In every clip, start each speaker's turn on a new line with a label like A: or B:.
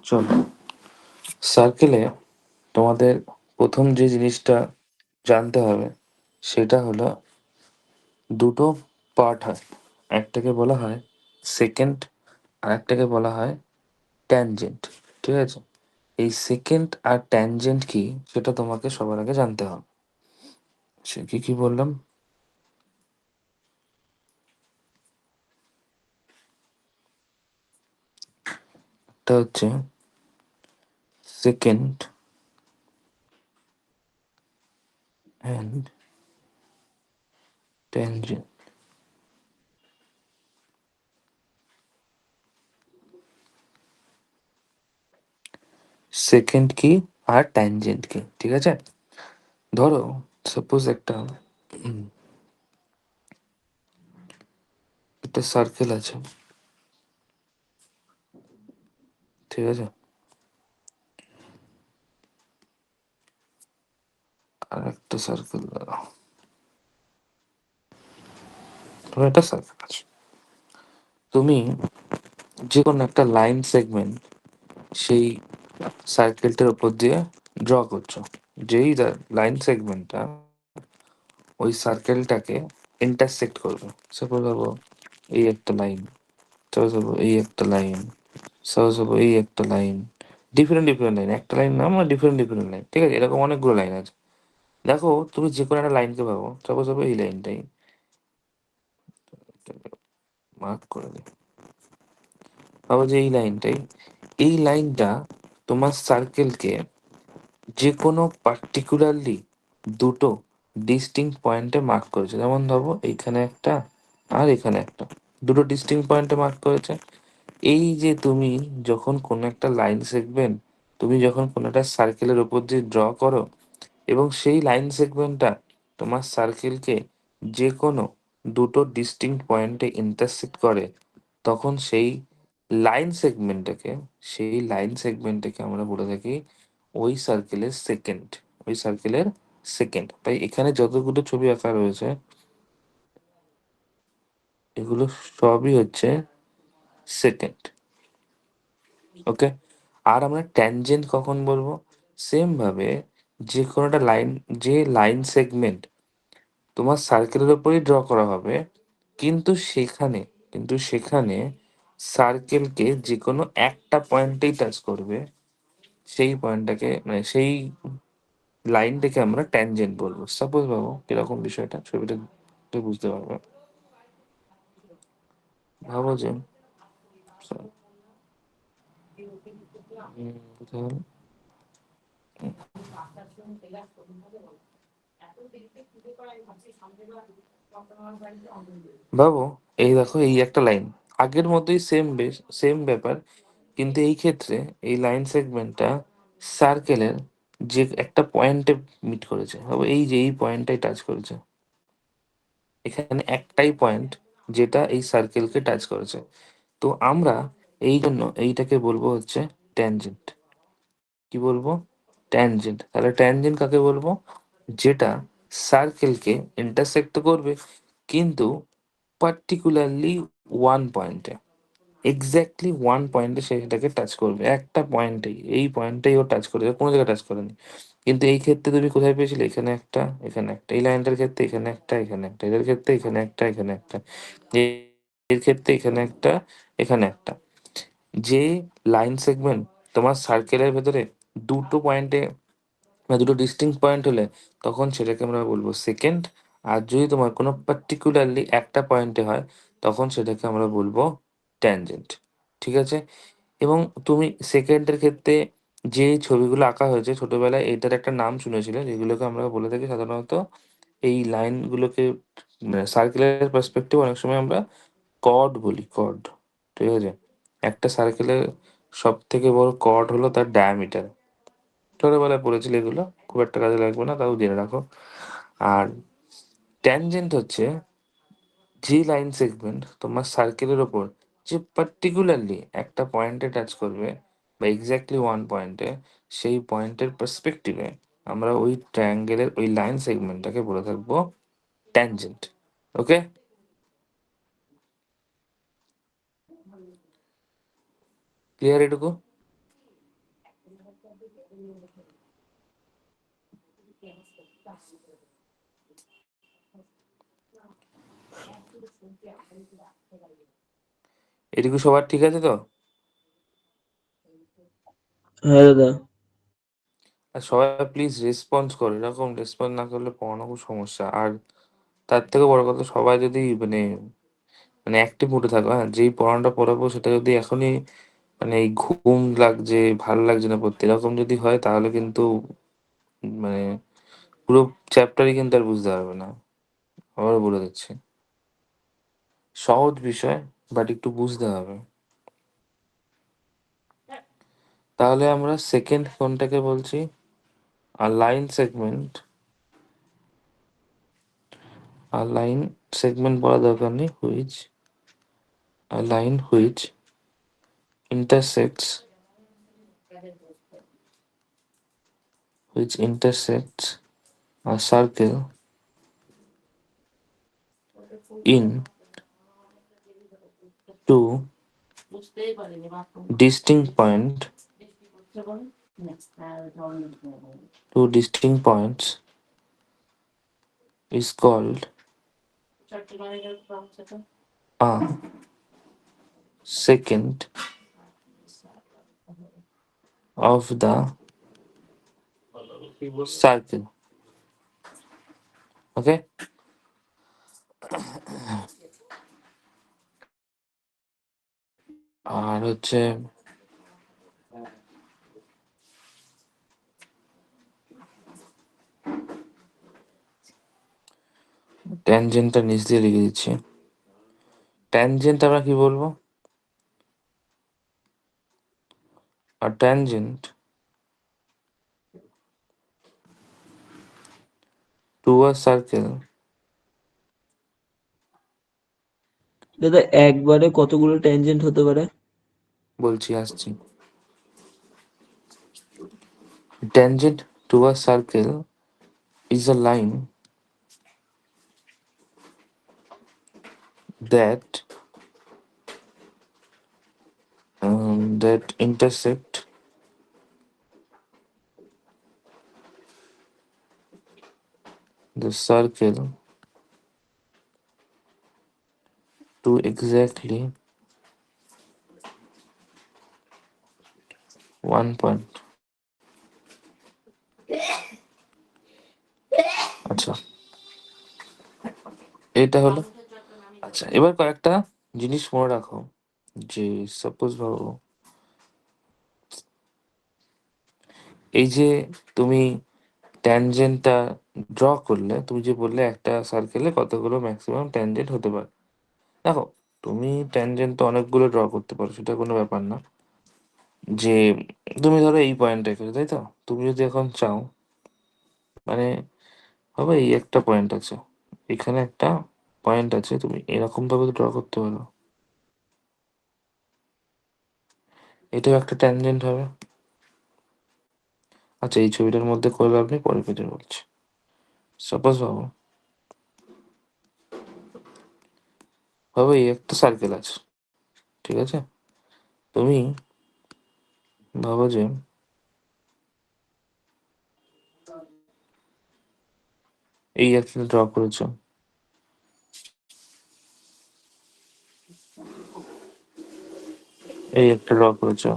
A: চলো, সার্কেলে তোমাদের প্রথম যে জিনিসটা জানতে হবে সেটা হলো দুটো পার্ট হয়। একটাকে বলা হয় সেকেন্ড, আর একটাকে বলা হয় ট্যানজেন্ট। ঠিক আছে? এই সেকেন্ড আর ট্যানজেন্ট কি সেটা তোমাকে সবার আগে জানতে হবে। সে কি কি বললাম? একটা হচ্ছে সেকেন্ড অ্যান্ড ট্যানজেন্ট। সেকেন্ড কি আর ট্যানজেন্ট কি, ঠিক আছে? ধরো, সাপোজ একটা সার্কেল আছে, ঠিক আছে? আর একটা সার্কেল, ধরো একটা সার্কেল আছে। তুমি যে কোনো একটা লাইন সেগমেন্ট সেই সার্কেলটার উপর দিয়ে ড্র করছো। যেই লাইন সেগমেন্টটা ওই সার্কেলটাকে ইন্টারসেক্ট করবে, সাপোজ ভাবো এই একটা লাইন, সাপোজ ভাবো এই একটা লাইন, সাপোজ ভাবো এই একটা লাইন, ডিফারেন্ট ডিফারেন্ট লাইন, একটা লাইন না, মানে ডিফারেন্ট ডিফারেন্ট লাইন, ঠিক আছে? এরকম অনেকগুলো লাইন আছে। দেখো, তুমি যে কোনো একটা লাইনকে ভাবো, সাপোজ ভাবো এই লাইনটাই মার্ক করে দিই, ভাবো যে এই লাইনটা তোমার সার্কেলকে যে কোনো পার্টিকুলারলি দুটো ডিস্টিংক্ট পয়েন্টে মার্ক করেছে। যেমন ধরো এইখানে একটা আর এখানে একটা, দুটো ডিস্টিংক্ট পয়েন্টে মার্ক করেছে। এই যে তুমি যখন কোনো একটা লাইন সেগমেন্ট, তুমি যখন কোনো একটা সার্কেলের উপর দিয়ে ড্র করো এবং সেই লাইন সেগমেন্টটা তোমার সার্কেলকে যে কোনো দুটো ডিস্টিংক্ট পয়েন্টে ইন্টারসেক্ট করে, তখন সেই লাইন সেগমেন্টটাকে আমরা বলে থাকি ওই সার্কেলের সেকেন্ড, ওই সার্কেলের সেকেন্ড। তাই এখানে যতগুলো ছবি আঁকা রয়েছে এগুলো সবই হচ্ছে সেকেন্ড। ওকে? আর আমরা ট্যানজেন্ট কখন বলবো? সেম ভাবে যে কোনো একটা লাইন, যে লাইন সেগমেন্ট তোমার সার্কেলের উপরই ড্র করা হবে, কিন্তু সেখানে কিন্তু সেখানে সার্কেলকে যে কোনো একটা পয়েন্টেই টাচ করবে, সেই পয়েন্টটাকে মানে সেই লাইনটাকে আমরা ট্যানজেন্ট বলবো। সাপোজ ভাবো কিরকম বিষয়টা, ছবিটা তো বুঝতে পারবে। ভাবো যে কোথায় হলো? ভাবো এই দেখো এই একটা লাইন, আগের মতোই সেম ব্যাপার, কিন্তু এই ক্ষেত্রে এই লাইন সেগমেন্টটা সার্কেলের যে একটা পয়েন্টে মিট করেছে। ভাবো এই যে এই পয়েন্টটাই টাচ করেছে, এখানে একটাই পয়েন্ট যেটা এই সার্কেলকে টাচ করেছে। তো আমরা এই জন্য এইটাকে বলবো হচ্ছে ট্যানজেন্ট। কি বলবো? ট্যানজেন্ট। তাহলে ট্যানজেন্ট কাকে বলবো? যেটা সার্কেলকে ইন্টারসেক্ট তো করবে, কিন্তু পার্টিকুলারলি ওয়ান পয়েন্টে, এক্স্যাক্টলি ওয়ান পয়েন্টে সেটাকে টাচ করবে, একটা পয়েন্টেই, এই পয়েন্টটাই ও টাচ করেছে, কোনো জায়গায় টাচ করেনি। কিন্তু এই ক্ষেত্রে তুমি কোথায় পেয়েছিলে? এখানে একটা, এখানে একটা, এই লাইনটার ক্ষেত্রে এখানে একটা, এখানে একটা, এদের ক্ষেত্রে এখানে একটা, এখানে একটা, এর ক্ষেত্রে এখানে একটা, এখানে একটা। যে লাইন সেগমেন্ট তোমার সার্কেলের ভেতরে দুটো পয়েন্টে বা দুটো ডিস্টিংক্ট পয়েন্ট হলে, তখন সেটাকে আমরা বলবো সেকেন্ড। আর যদি তোমার কোনো পার্টিকুলারলি একটা পয়েন্টে হয়, তখন সেটাকে আমরা বলবো ট্যানজেন্ট। ঠিক আছে? এবং তুমি সেকেন্ডের ক্ষেত্রে যে ছবিগুলো আঁকা হয়েছে ছোটবেলায়, এটার একটা নাম শুনেছিলে, যেগুলোকে আমরা বলে থাকি সাধারণত এই লাইনগুলোকে সার্কেলের পার্সপেক্টিভ অনেক সময় আমরা কর্ড বলি, কর্ড। ঠিক আছে? একটা সার্কেলের সব থেকে বড় কর্ড হলো তার ডায়ামিটার। ছোটবেলায় পড়েছিলে এগুলো, খুব একটা কাজে লাগবে না, তাও জেনে রাখো। আর ট্যানজেন্ট হচ্ছে যে লাইন সেগমেন্ট তোমার সার্কেলের ওপর যে পার্টিকুলারলি একটা পয়েন্টে টাচ করবে, বা এক্স্যাক্টলি ওয়ান পয়েন্টে, সেই পয়েন্টের পার্সপেক্টিভে আমরা ওই ট্রায়াঙ্গেলের ওই লাইন সেগমেন্টটাকে বলে থাকবো ট্যানজেন্ট। ওকে? ক্লিয়ার এটুকু? এটুকু সবার ঠিক আছে তো?
B: হ্যাঁ দাদা।
A: আর সবাই প্লিজ রেসপন্স করো, এরকম রেসপন্স না করলে পড়ানো খুব সমস্যা। আর তার থেকে বড় কথা, সবাই যদি মানে মানে অ্যাক্টিভ মুডে থাকো, হ্যাঁ, যেই পড়ানোটা পড়াবো সেটা যদি এখনই মানে এই ঘুম লাগছে, ভাল লাগছে না পড়তে, এরকম যদি হয় তাহলে কিন্তু মানে পুরো চ্যাপ্টারই কিন্তু আর বুঝতে পারবে না। আবারও বলে দিচ্ছি, সহজ বিষয় বাট একটু বুঝতে হবে। তাহলে আমরা সেকেন্ড কোনটাকে বলছি? আর লাইন সেগমেন্ট। আর লাইন সেগমেন্ট বলা দরকার নেই, which a line which intersects a circle in two distinct point two distinct points is called a secant of the circle. Okay? আর হচ্ছে ট্যানজেন্টটা নিচ দিয়ে লিখে দিচ্ছি। ট্যানজেন্ট আমরা কি বলবো? A tangent to a circle,
B: দাদা একবারে কতগুলো ট্যানজেন্ট হতে পারে?
A: বলছি আসছি। Tangent to a circle is a line that that intersect the circle to exactly one point. আচ্ছা, এটা হলো। আচ্ছা, এবার কয়েকটা জিনিস মনে রাখো। যে সাপোজ ভাবো, এই যে তুমি ট্যানজেন্টটা ড্র করলে, তুমি যে বললে একটা সার্কেলে কতগুলো ম্যাক্সিমাম ট্যানজেন্ট হতে পারে। দেখো, তুমি ট্যানজেন্ট তো অনেকগুলো ড্র করতে পারো, সেটা কোনো ব্যাপার না। যে তুমি ধরো এই পয়েন্টটা এঁকেছো, তাই তো? তুমি যদি এখন চাও, মানে হবে এই একটা পয়েন্ট আছে, এখানে একটা পয়েন্ট আছে, তুমি এরকম ভাবে ড্র করতে পারো, এটাও একটা ট্যানজেন্ট হবে। আচ্ছা, এই ছবিটার মধ্যে করলে আপনি পরে পেতে বলছি। সাপোজ ভাবো, ভাবো এই একটা সার্কেল আছে, ঠিক আছে? তুমি ভাবো যে এই একটা ড্র করেছো, এই একটা ড্র করেছো,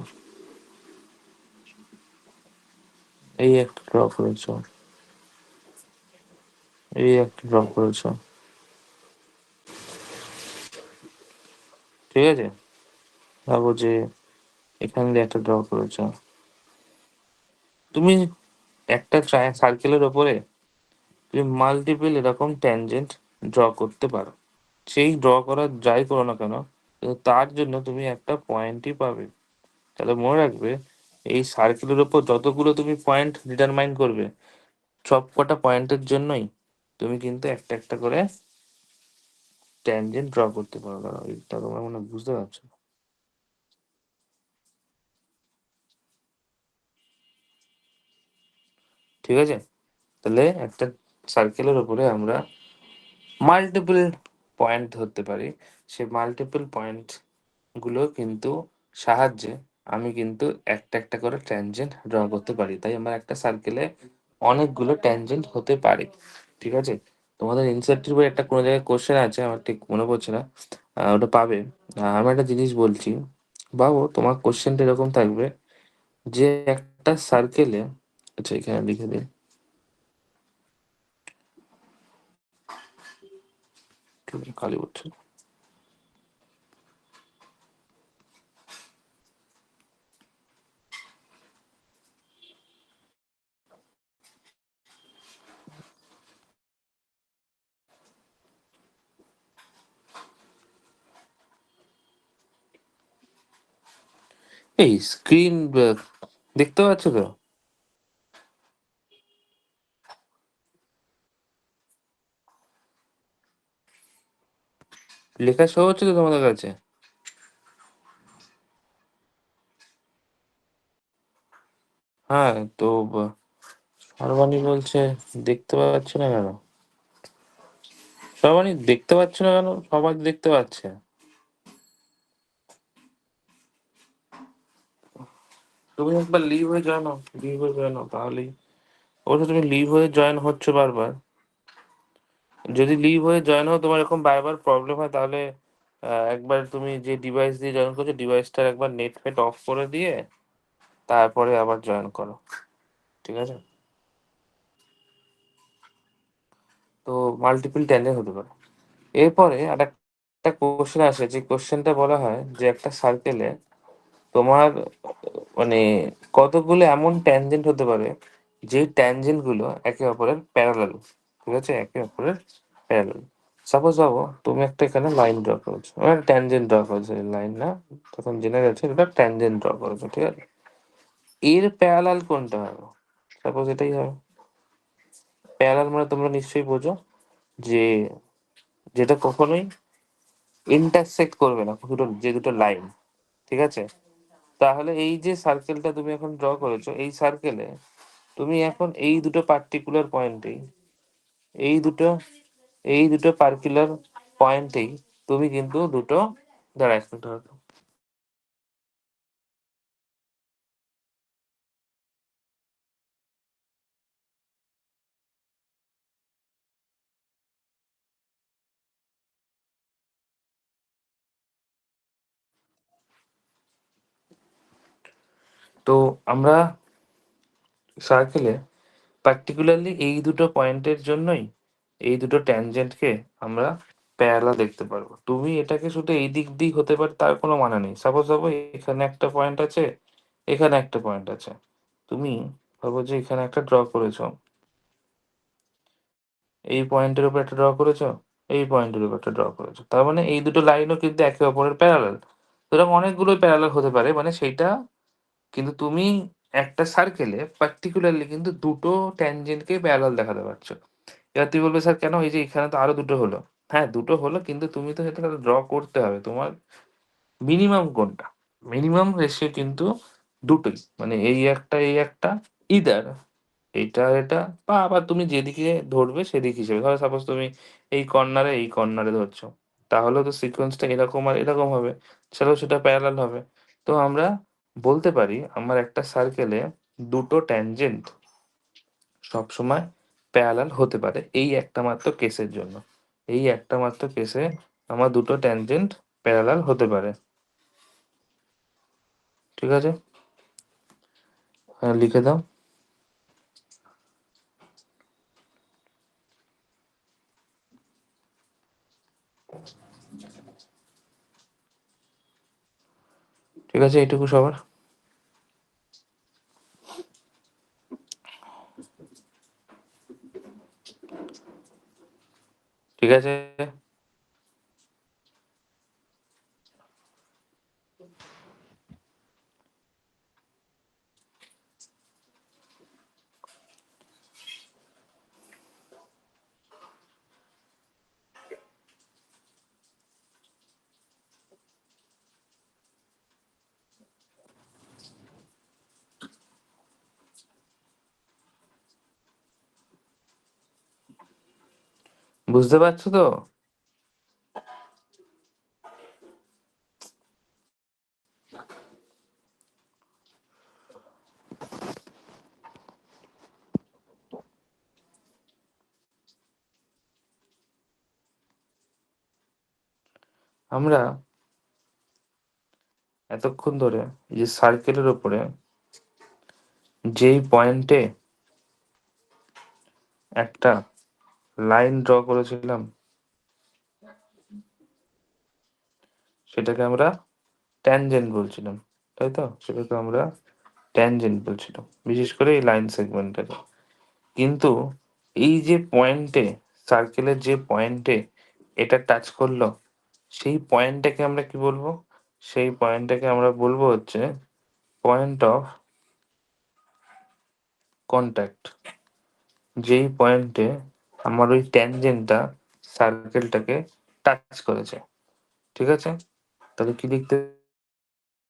A: এই একটা ড্র করেছো, এই একটা ড্র করেছো, ঠিক আছে? ভাবো যে এখান দিয়ে একটা ড্র করেছো। তুমি একটা সার্কেলের ওপরে তুমি মাল্টিপল এরকম ট্যানজেন্ট ড্র করতে পারো। সেই ড্র করার যাই করো না কেন, কিন্তু তার জন্য তুমি একটা পয়েন্টই পাবে। তাহলে মনে রাখবে, এই সার্কেলের ওপর যতগুলো তুমি পয়েন্ট ডিটারমাইন করবে, সব কটা পয়েন্টের জন্যই তুমি কিন্তু একটা একটা করে ট্যানজেন্ট ড্র করতে পারো। দাঁড়াও, এটা তোমরা মনে হয় বুঝতে পারছো না। ঠিক আছে? তাহলে একটা সার্কেলের উপরে আমরা মাল্টিপল পয়েন্ট ধরতে পারি। সেই মাল্টিপল পয়েন্ট গুলো কিন্তু সাহায্যে আমি কিন্তু একটা একটা করে ট্যানজেন্ট ড্র করতে পারি, তাই আমার একটা সার্কেলে অনেকগুলো ট্যানজেন্ট হতে পারে। ঠিক আছে? তোমাদের এনসিইআরটির বইয়ে একটা কোনো জায়গায় কোশ্চেন আছে, আমার ঠিক মনে পড়ছে না, ওটা পাবে। আমি একটা জিনিস বলছি, ভাবো তোমার কোশ্চেনটা এরকম থাকবে যে একটা সার্কেলে, আচ্ছা এখানে লিখে দিই, খালি বলছে। এই স্ক্রিন দেখতে পাচ্ছ তো? লেখা শো হচ্ছে তো তোমাদের কাছে? হ্যাঁ, তো সর্বাণী বলছে দেখতে পাচ্ছ না কেন? সর্বাণী দেখতে পাচ্ছ না কেন? সবাই দেখতে পাচ্ছে। তুমি একবার লিভ হয়ে জয়েন হও, লিভ হয়ে জয়েন হও তাহলেই। অবশ্য তুমি লিভ হয়ে জয়েন হচ্ছ বারবার। যদি লিভ হয়ে জয়েন হও তোমার এরকম বারবার প্রবলেম হয়, তাহলে একবার তুমি যে ডিভাইস দিয়ে জয়েন করছো ডিভাইসটার একবার নেট ফেট অফ করে দিয়ে তারপরে আবার জয়েন করো। ঠিক আছে? তো মাল্টিপল ট্যানজেন্ট হতে পারে। এরপরে আর একটা কোশ্চেন আসে, যে কোশ্চেনটা বলা হয় যে একটা সার্কেলে তোমার মানে কতগুলো এমন ট্যানজেন্ট হতে পারে যে ট্যানজেন্ট গুলো একে অপরের প্যারালাল। ঠিক আছে? একে অপরের প্যারালাল। সাপোজ ভাবো তুমি একটা এখানে লাইন ড্র করেছো, মানে ট্যানজেন্ট ড্র করেছো, লাইন না, তখন জেনে গেছে এটা ট্যানজেন্ট ড্র করেছো। ঠিক আছে? এর প্যারালাল কোনটা হবে? সাপোজ এটাই হবে প্যারালাল, মানে তোমরা নিশ্চয়ই বোঝো যে যেটা কখনোই ইন্টারসেক্ট করবে না, দুটো লাইন। ঠিক আছে? তাহলে এই যে সার্কেলটা তুমি এখন ড্র করেছো, এই সার্কেলে তুমি এখন এই দুটো পার্টিকুলার পয়েন্টেই, এই দুটো এই দুটো পার্টিকুলার পয়েন্টেই তুমি কিন্তু দুটো, দাঁড়া এক মিনিট দাঁড়াও। তো আমরা সার্কেলে পার্টিকুলারলি এই দুটো পয়েন্টের জন্যই এই দুটো ট্যানজেন্টকে আমরা প্যারালাল দেখতে পারবো। তুমি এটাকে শুধু এই দিক দিয়ে হতে পারে তার কোনো মানে নেই। সাপোজ ভাবো এখানে একটা পয়েন্ট আছে, এখানে একটা পয়েন্ট আছে, তুমি ভাবো যে এখানে একটা ড্র করেছো, এই পয়েন্টের উপর একটা ড্র করেছো, এই পয়েন্টের উপর একটা ড্র করেছো, তার মানে এই দুটো লাইনও কিন্তু একে অপরের প্যারালাল। সুতরাং অনেকগুলো প্যারালাল হতে পারে, মানে সেইটা কিন্তু তুমি একটা সার্কেলে পার্টিকুলারলি কিন্তু দুটো ট্যানজেন্টকে প্যারালাল দেখাতে পারছো। এবার তুই বলবে স্যার কেন, এই যে এখানে তো আরো দুটো হলো। হ্যাঁ দুটো হলো, কিন্তু তুমি তো সেটা ড্র করতে হবে তোমার মিনিমাম কোনটা। মিনিমাম রেশিও কিন্তু দুটোই, মানে এই একটা এই একটা, ইদার এইটা এটা, বা আবার তুমি যেদিকে ধরবে সেদিক হিসেবে। ধরো সাপোজ তুমি এই কর্নারে এই কর্নারে ধরছো, তাহলে তো সিকোয়েন্সটা এরকম আর এরকম হবে, চলো সেটা প্যারালাল হবে। তো আমরা বলতে পারি আমার একটা সার্কেলে দুটো ট্যানজেন্ট সবসময় প্যারালাল হতে পারে এই একটা মাত্র কেসের জন্য। এই একটা মাত্র কেসে আমার দুটো ট্যানজেন্ট প্যারালাল হতে পারে। ঠিক আছে? হ্যাঁ লিখে দাও। ঠিক আছে, এইটুকু সবার। ঠিক আছে? বুঝতে পারছো তো? আমরা এতক্ষণ ধরে এই যে সার্কেলের ওপরে যেই পয়েন্টে একটা লাইন ড্র করেছিলাম সেটাকে আমরা ট্যানজেন্ট বলছিলাম, তাই তো? সেটাকে আমরা ট্যানজেন্ট বলছিলাম, বিশেষ করে এই লাইন সেগমেন্টটাকে। কিন্তু এই যে পয়েন্টে, সার্কেলের যে পয়েন্টে এটা টাচ করলো, সেই পয়েন্টটাকে আমরা কি বলবো? সেই পয়েন্টটাকে আমরা বলবো হচ্ছে পয়েন্ট অফ কন্ট্যাক্ট। যেই পয়েন্টে আমার ওই ট্যানজেন্টটা সার্কেলটাকে টাচ করেছে, ঠিক আছে? তাহলে কি লিখতে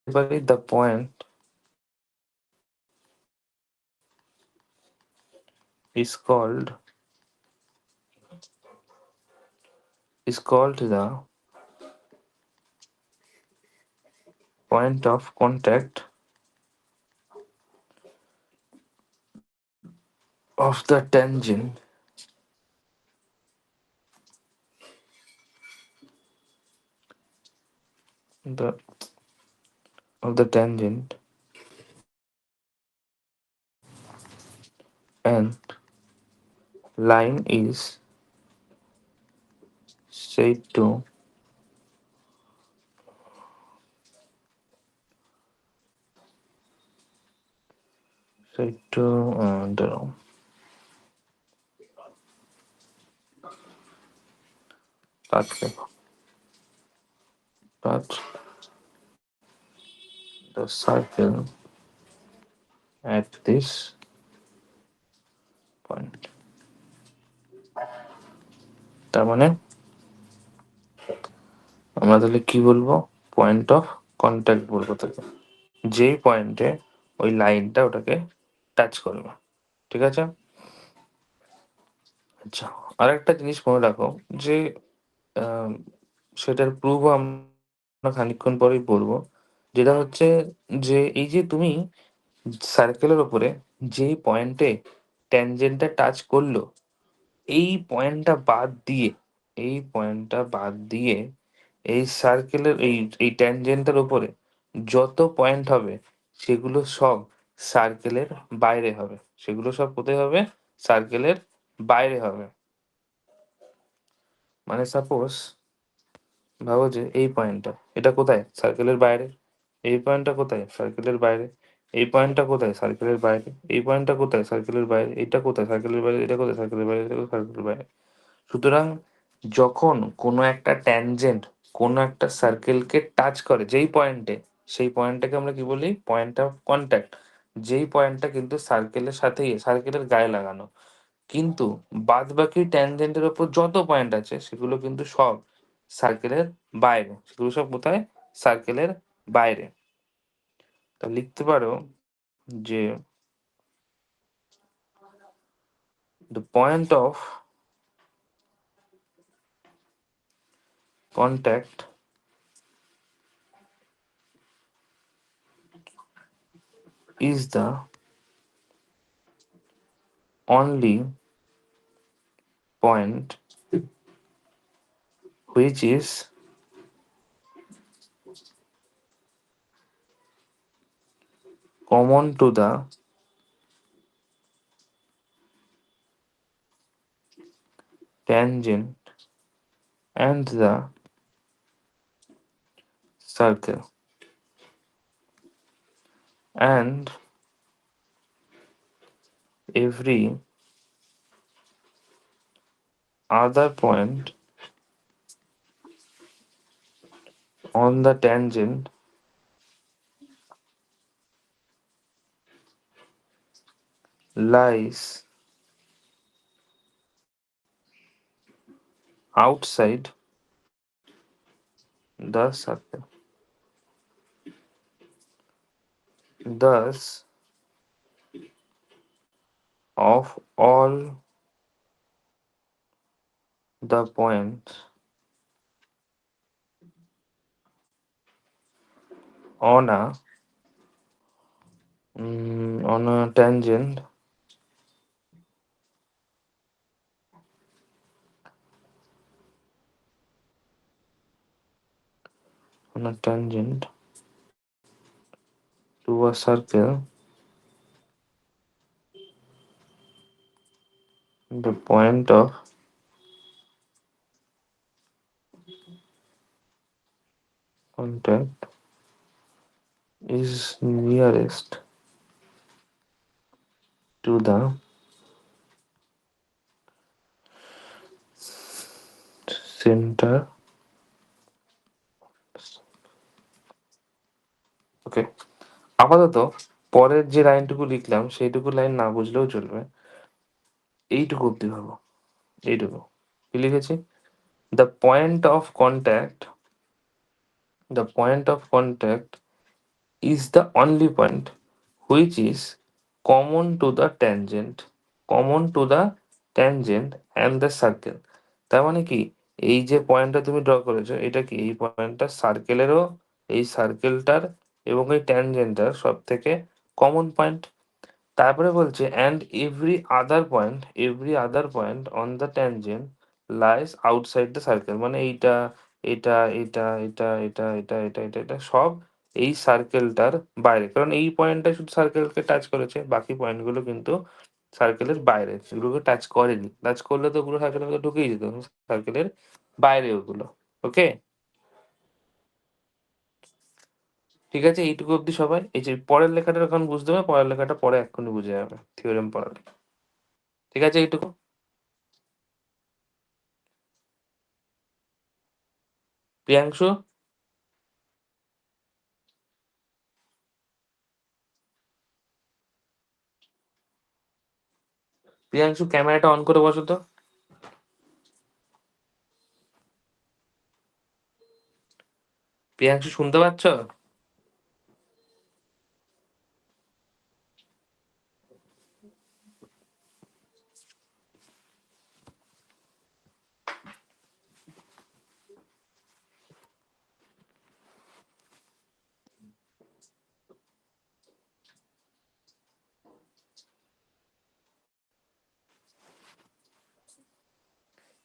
A: পারি? The point is called the point of contact of the tangent the of the tangent and line is said to the touch touch the circle at this point. তার মানে আমরা তাহলে কি বলবো? পয়েন্ট অফ কন্ট্যাক্ট বলবো তাকে, যেই পয়েন্টে ওই লাইনটা ওটাকে টাচ করবে, ঠিক আছে? আচ্ছা, আরেকটা জিনিস মনে রাখো যে আম সেটার প্রুফও আমরা খানিকক্ষণ পরেই বলবো। যেটা হচ্ছে যে এই যে তুমি সার্কেলের উপরে যেই পয়েন্টে ট্যানজেন্টটা টাচ করলো, এই পয়েন্টটা বাদ দিয়ে এই পয়েন্টটা বাদ দিয়ে এই সার্কেলের এই ট্যানজেন্টের উপরে যত পয়েন্ট হবে সেগুলো সব সার্কেলের বাইরে হবে। সেগুলো সব কোথায় হবে? সার্কেলের বাইরে হবে। মানে সাপোজ ভাবো যে এই পয়েন্টটা, এটা কোথায়? সার্কেলের বাইরে। এই পয়েন্টটা কোথায়? সার্কেলের বাইরে। এই পয়েন্টটা কোথায়? সার্কেলের বাইরে। এই পয়েন্টটা কোথায়? সার্কেলের বাইরে। এইটা কোথায়? সার্কেলের বাইরে। এটা কোথায়? সার্কেলের বাইরে। এটা কোথায়? সার্কেলের বাইরে। সুতরাং যখন কোনো একটা ট্যানজেন্ট কোনো একটা সার্কেলকে টাচ করে যেই পয়েন্টে, সেই পয়েন্টটাকে আমরা কি বলি? Point of contact. যেই পয়েন্টটা কিন্তু সার্কেলের সাথেই, সার্কেলের গায়ে লাগানো। কিন্তু বাদবাকি ট্যানজেন্টের ওপর যত পয়েন্ট আছে সেগুলো কিন্তু সব সার্কেলের বাইরে। সেগুলো সব কোথায়? সার্কেলের বাইরে। তা লিখতে পারো যে the point of contact is the only point which is common to the tangent and the circle, and every other point on the tangent lies outside the circle. Thus, of all the points on a tangent, a tangent to a circle, the point of contact is nearest to the center. ওকে, আপাতত পরের যে লাইনটুকু লিখলাম সেইটুকু line না বুঝলেও চলবে, এইটুকু অব্দি ভাবো, এইটুকু কি লিখেছি, the point of contact, the point of contact is the only point which is common to the tangent, common to the tangent and the circle. তার মানে কি, এই যে পয়েন্টটা তুমি ড্র করেছো এটা কি, এই পয়েন্টটা সার্কেলেরও, এই সার্কেলটার এবং এই ট্যানজেন্টটার সব থেকে কমন পয়েন্ট। তারপরে বলছে and every other point on the tangent lies outside the circle, মানে এইটা, এটা সব এই সার্কেলটার বাইরে, কারণ এই পয়েন্টটা শুধু সার্কেলকে টাচ করেছে, বাকি পয়েন্টগুলো কিন্তু সার্কেলের বাইরে, সেগুলোকে টাচ করেনি, টাচ করলে তো পুরো সার্কেলের মধ্যে ঢুকেই যেত, সার্কেলের বাইরে ওগুলো। ওকে, ঠিক আছে, এইটুকু অব্দি সবাই, এই যে পরের লেখাটা এখন বুঝতে হবে, পরের লেখাটা পরে এক্ষুনি বুঝে যাবে থিওরেম পড়ালে। ঠিক আছে এইটুকু। প্রিয়াংশু, প্রিয়াংশু ক্যামেরাটা অন করে বসো তো। প্রিয়াংশু শুনতে পাচ্ছ?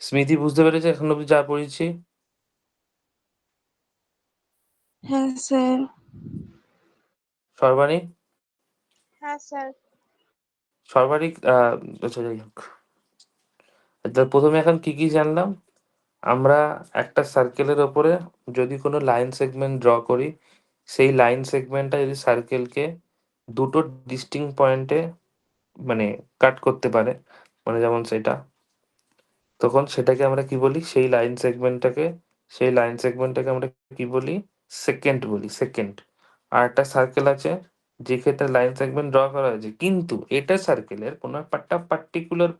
A: স্মৃতি বুঝতে পেরেছে এখন অব্দি যা পড়েছি?
C: হ্যাঁ স্যার।
A: সর্বাণী,
C: হ্যাঁ স্যার।
A: সর্বাণিক আচ্ছা যাই হোক, তা প্রথমে এখন কি কি জানলাম আমরা, একটা সার্কেলের ওপরে যদি কোনো লাইন সেগমেন্ট ড্র করি, সেই লাইন সেগমেন্টটা যদি সার্কেলকে দুটো ডিস্টিং পয়েন্টে মানে কাট করতে পারে, মানে যেমন সেটা, তখন সেটাকে আমরা কি বলি, সেই লাইন সেগমেন্টটাকে আমরা কি বলি, সেকেন্ড বলি, সেকেন্ড। আর একটা সার্কেল আছে যে ক্ষেত্রে লাইন সেগমেন্ট ড্র করা হয়েছে, কিন্তু এটা সার্কেলের কোনো একটা পার্টিকুলার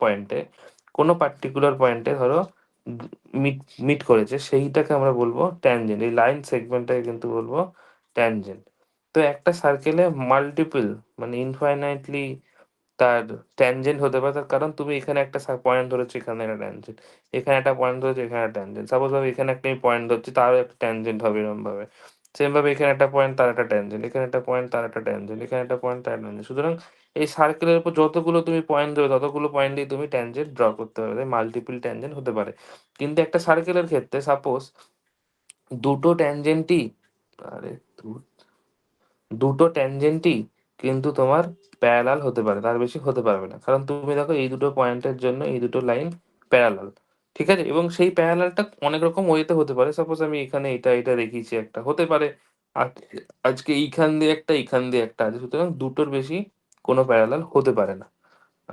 A: পয়েন্টে ধরো মিট মিট করেছে, সেইটাকে আমরা বলবো ট্যানজেন্ট, এই লাইন সেগমেন্টটাকে কিন্তু বলবো ট্যানজেন্ট। তো একটা সার্কেলে মাল্টিপল মানে ইনফাইনাইটলি তার ট্যানজেন্ট হতে পারে, তার কারণ তুমি এখানে একটা পয়েন্ট ধরেছো, এখানে একটা ট্যানজেন্ট, এখানে একটা পয়েন্ট ধরেছো, এখানে একটা ট্যানজেন্ট, সাপোজ ভাবে এখানে একটা আমি পয়েন্ট ধরছি, তারও একটা ট্যানজেন্ট হবে এরকম ভাবে, সেম ভাবে এখানে একটা পয়েন্ট, তার একটা ট্যানজেন্ট, এখানে একটা পয়েন্ট, তার একটা ট্যানজেন্ট, এখানে একটা পয়েন্ট, তার একটা ট্যানজেন্ট। সুতরাং এই সার্কেলের উপর যতগুলো তুমি পয়েন্ট দেবে ততগুলো পয়েন্ট দিয়ে তুমি ট্যানজেন্ট ড্র করতে পারবে, মাল্টিপল ট্যানজেন্ট হতে পারে। কিন্তু একটা সার্কেলের ক্ষেত্রে সাপোজ দুটো ট্যানজেন্টই, আরে দুটো ট্যানজেন্টই কিন্তু তোমার প্যারালাল হতে পারে, তার বেশি হতে পারবে না, কারণ তুমি দেখো এই দুটো পয়েন্টের জন্য এই দুটো লাইন প্যারালাল। ঠিক আছে, এবং সেই প্যারালালটা অনেক রকম ওয়েতে হতে পারে, সাপোজ আমি এখানে এটা দেখিয়েছি, একটা হতে পারে আজকে এইখান দিয়ে একটা, এইখান দিয়ে একটা আছে, সুতরাং দুটোর বেশি কোনো প্যারালাল হতে পারে না।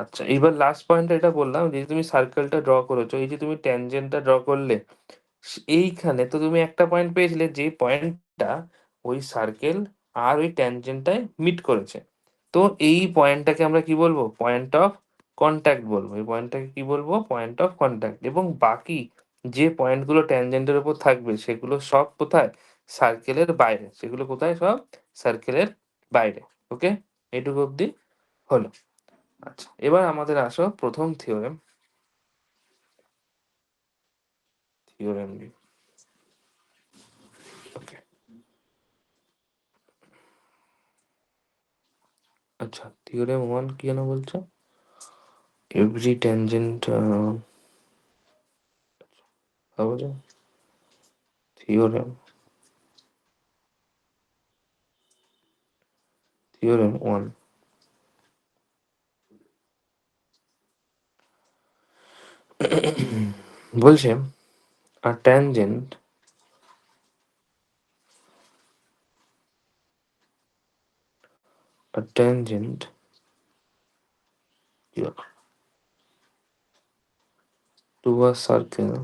A: আচ্ছা, এবার লাস্ট পয়েন্টটা এটা বললাম যে তুমি সার্কেলটা ড্র করেছো, এই যে তুমি ট্যানজেন্টটা ড্র করলে, এইখানে তো তুমি একটা পয়েন্ট পেয়েছিলে যে পয়েন্টটা ওই সার্কেল আর ওই ট্যানজেন্টটায় মিট করেছে। তো এই পয়েন্টটাকে আমরা কি বলবো, পয়েন্ট অফ কন্ট্যাক্ট বলবো, এই পয়েন্টটাকে কি বলবো, পয়েন্ট অফ কন্ট্যাক্ট। এবং বাকি যে পয়েন্টগুলো ট্যানজেন্টের উপর থাকবে সেগুলো সব কোথায়, সার্কেলের বাইরে, সেগুলো কোথায়, সব সার্কেলের বাইরে। ওকে, এইটুকু অব্দি হলো। আচ্ছা, এবার আমাদের আসো প্রথম থিওরেম, থিওরেম ওকে। আচ্ছা, থিওরেম ওয়ান কি যেন বলছো, এভরি ট্যানজেন্ট ভাবো যে থিওরেম থিওরেম 1 বলছে a tangent here to a circle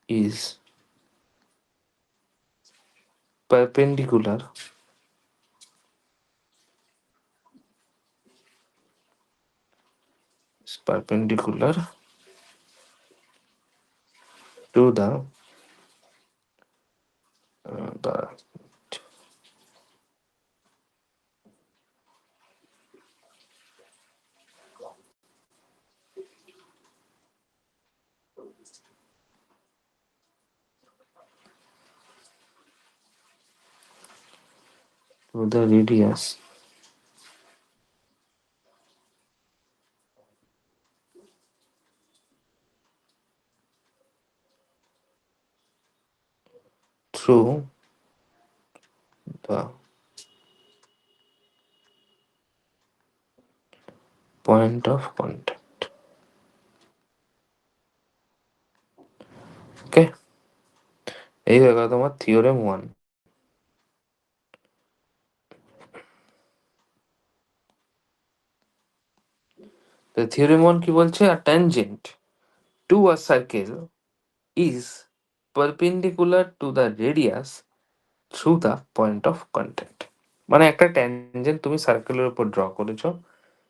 A: is perpendicular to the radius through the point of contact. ওকে, এই হয়ে গেল তোমার থিওরেম 1। তো থিওরেম 1 কি বলছে? a tangent to a circle is perpendicular to the radius through the point of contact। মানে একটা tangent তুমি সার্কেলের উপর ড্র করেছো,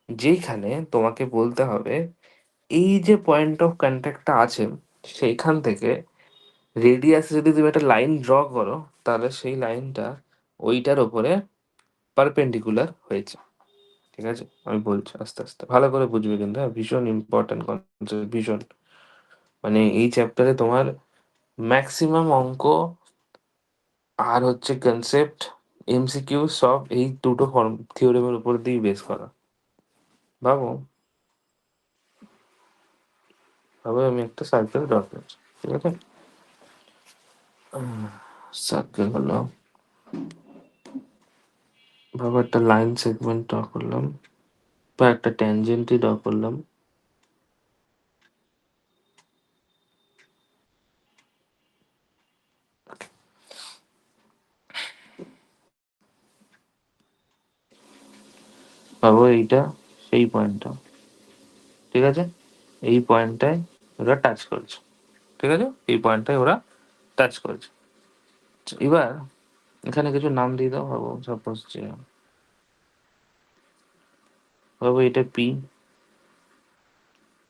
A: যেখানে তোমাকে বলতে হবে এই যে পয়েন্ট অফ কন্ট্যাক্টটা আছে সেইখান থেকে রেডিয়াসে যদি তুমি একটা লাইন ড্র করো, তাহলে সেই লাইনটা ওইটার ওপরে পারপেন্ডিকুলার হয়েছে। ঠিক আছে, আমি বলছি আস্তে আস্তে, ভালো করে বুঝবে কিন্তু, হ্যাঁ, ভীষণ ইম্পর্টেন্ট কনসেপ্ট, ভীষণ। মানে এই চ্যাপ্টারে তোমার ম্যাক্সিমাম অঙ্ক আর হচ্ছে কনসেপ্ট, এমসিকিউ সব এই দুটো ফর্ম থিওরেমের উপর দিয়েই বেস করা। ভাবো ভাবো আমি একটা সার্কেল ড্র করছি, ঠিক আছে? সার্কেল হলো, ভাবো একটা লাইন সেগমেন্ট ড্র করলাম বা একটা ট্যানজেন্টই ড্র করলাম। ভাবো এইটা সেই পয়েন্টটা, ঠিক আছে? এই পয়েন্টটায় ওরা টাচ করছে, ঠিক আছে? এই পয়েন্টটায় ওরা টাচ করছে। এবার এখানে কিছু নাম দিয়ে দাও। ভাবো সাপোজ যে, ভাবো এটা পি,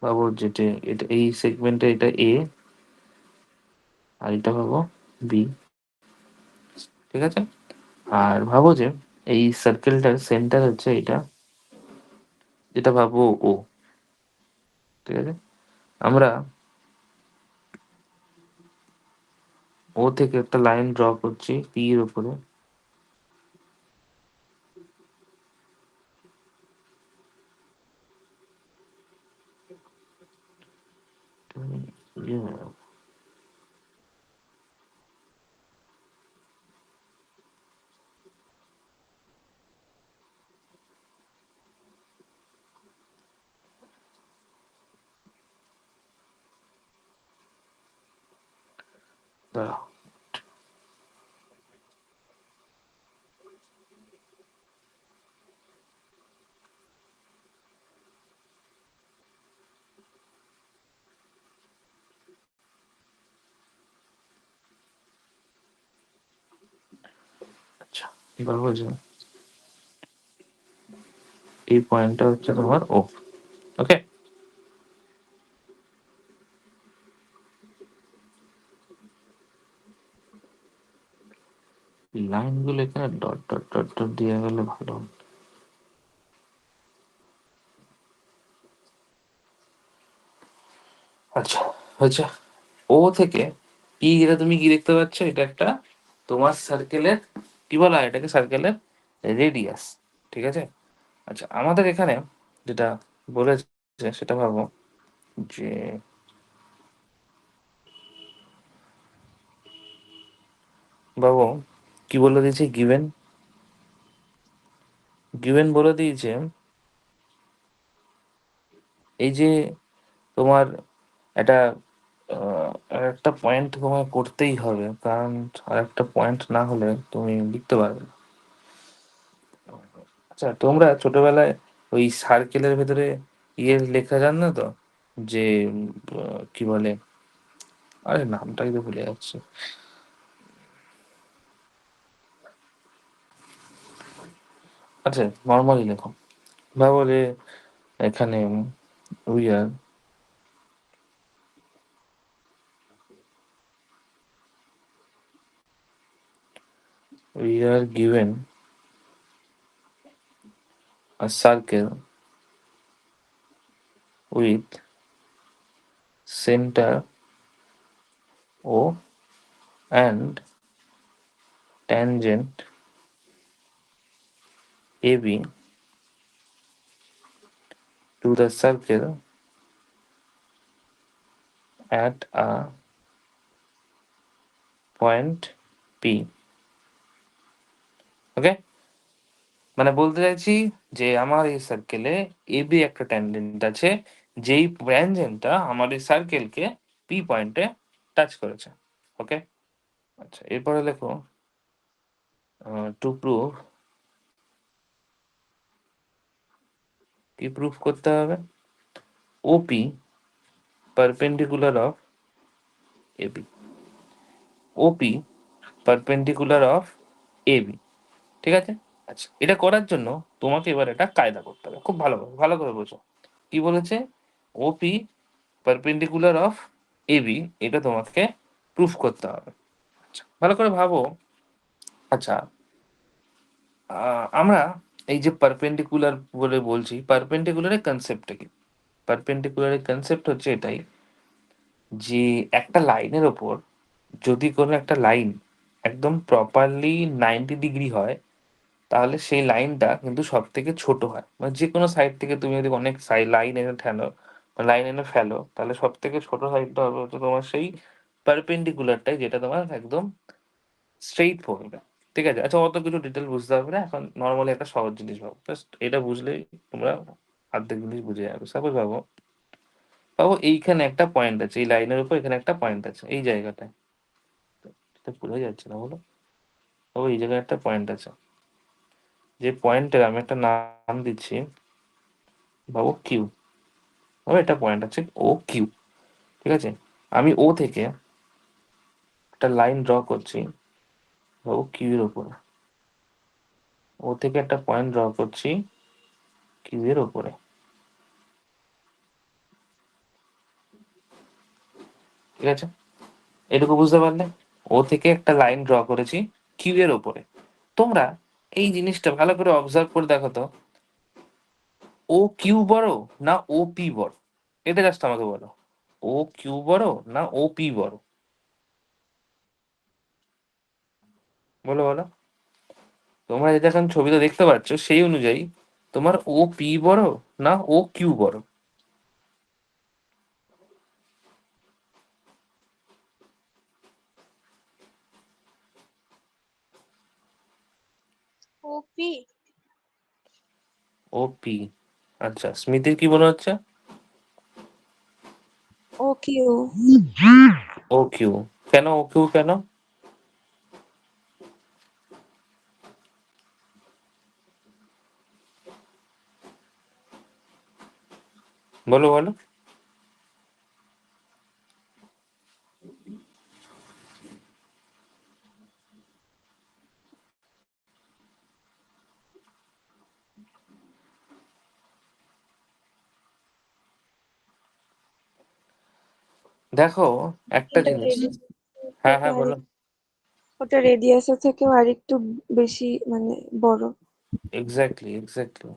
A: ভাবো যেটা এটা এই সেগমেন্টে এটা এ, আর এটা ভাবো বি, ঠিক আছে? আর ভাবো যে এই সার্কেলটার সেন্টার হচ্ছে এটা, যেটা ভাবো ও, ঠিক আছে? আমরা ও থেকে একটা লাইন ড্র করছি পি এর উপরে, ইয়ে, দাঁড়াও, আচ্ছা, ভাবো যে এই পয়েন্টটা হচ্ছে তোমার ও, ওকে? লাইনগুলো এখানে ডট ডট ডট ডট দিয়ে গেলে ভালো হতো। আচ্ছা, আচ্ছা, ও থেকে পি, যেটা তুমি কি দেখতে পাচ্ছ, এটা একটা তোমার সার্কেলের, কি বলা হয় এটাকে, সার্কেলের রেডিয়াস, ঠিক আছে? আচ্ছা, আমাদের এখানে যেটা বলেছে সেটা ভাবো যে, ভাবো কি বলে দিয়েছে? গিভেন গিভেন বলে দিয়েছে এই যে তোমার একটা একটা পয়েন্ট তোমায় করতেই হবে, কারণ আর একটা পয়েন্ট না হলে তুমি লিখতে পারবে না। আচ্ছা, তোমরা ছোটবেলায় ওই সার্কেলের ভেতরে ইয়ে লেখা জান না তো, যে কি বলে, আরে নামটাই তো ভুলে যাচ্ছে। আচ্ছা, নর্মালি লেখো, ভাবো যে এখানে we are given a circle with center O and tangent AB to the circle at a point P. ওকে, মানে বলতে চাইছি যে আমার এই সার্কেলে এবি একটা ট্যানজেন্ট আছে, যেই ট্যানজেন্টটা আমার এই সার্কেলকে পি পয়েন্টে টাচ করেছে। ওকে, আচ্ছা এরপরে লেখো টু প্রুভ, কি প্রুফ করতে হবে? OP perpendicular of AB, OP perpendicular of AB, ঠিক আছে? আচ্ছা, এটা করার জন্য তোমাকে এবার একটা কায়দা করতে হবে, খুব ভালো করে বোঝো। কি বলেছে? ওপি পারপেন্ডিকুলার অফ এবি, এটা তোমাকে প্রুফ করতে হবে। আচ্ছা, ভালো করে ভাবো। আচ্ছা, আমরা এই যে পারপেন্ডিকুলার বলে বলছি, পারপেন্ডিকুলারের কনসেপ্টটা কি? পারপেন্ডিকুলারের কনসেপ্ট হচ্ছে এটাই, যে একটা লাইনের ওপর যদি কোনো একটা লাইন একদম প্রপারলি 90 ডিগ্রি হয়, তাহলে সেই লাইনটা কিন্তু সব থেকে ছোট হয়। মানে যে কোনো সাইড থেকে তুমি যদি অনেক লাইন এনে ঠেলো, লাইন এনে ফেলো, তাহলে সব থেকে ছোট সাইডটা হবে হচ্ছে তোমার সেই পারপেন্ডিকুলারটাই, যেটা তোমার একদম স্ট্রেইট পড়বে। ঠিক আছে? আচ্ছা, অত কিছু ডিটেল বুঝতে হবে না, এখন নর্মালি একটা সহজ জিনিস ভাবো, জাস্ট এটা বুঝলেই তোমরা অর্ধেক জিনিস বুঝে যাবে। সাপোজ ভাবো, এইখানে একটা পয়েন্ট আছে, এই লাইনের উপর এখানে একটা পয়েন্ট আছে, এই জায়গাটায়, এটা ভুলে যাচ্ছে না বলো। এই জায়গায় একটা পয়েন্ট আছে, যে পয়েন্টের আমি একটা নাম দিচ্ছি, ভাবো কিউ। এটা পয়েন্ট আছে ও কিউ, ঠিক আছে? আমি ও থেকে একটা লাইন ড্র করছি, ভাবো কিউ এর উপরে। ও থেকে একটা পয়েন্ট ড্র করছি কিউ এর উপরে, ঠিক আছে? এটুকু বুঝতে পারলে? ও থেকে একটা লাইন ড্র করেছি কিউ এর উপরে। তোমরা এই জিনিসটা ভালো করে অবজার্ভ করে দেখো তো, ও কিউ বড় না ও পি বড়? এটা জাস্ট আমাকে বলো, ও কিউ বড় না ও পি বড়? বলো বলো। তোমরা যেটা এখন ছবিতে দেখতে পাচ্ছ সেই অনুযায়ী তোমার ও পি বড় না ও কিউ বড়?
C: ওপি।
A: O P. আচ্ছা, স্মিতির কি মনে হচ্ছে?
C: O Q.
A: O Q. কেন ও কিউ কেন? বলো বলো। দেখো একটা
C: ওটা
A: জিনিস।
C: রেডিয়াস
A: হ্যাঁ
C: থেকে
A: হ্যাঁ, বলো।
C: ওটা রেডিয়াসের থেকেও আরেকটু বেশি মানে বড়।
A: এক্স্যাক্টলি এক্স্যাক্টলি,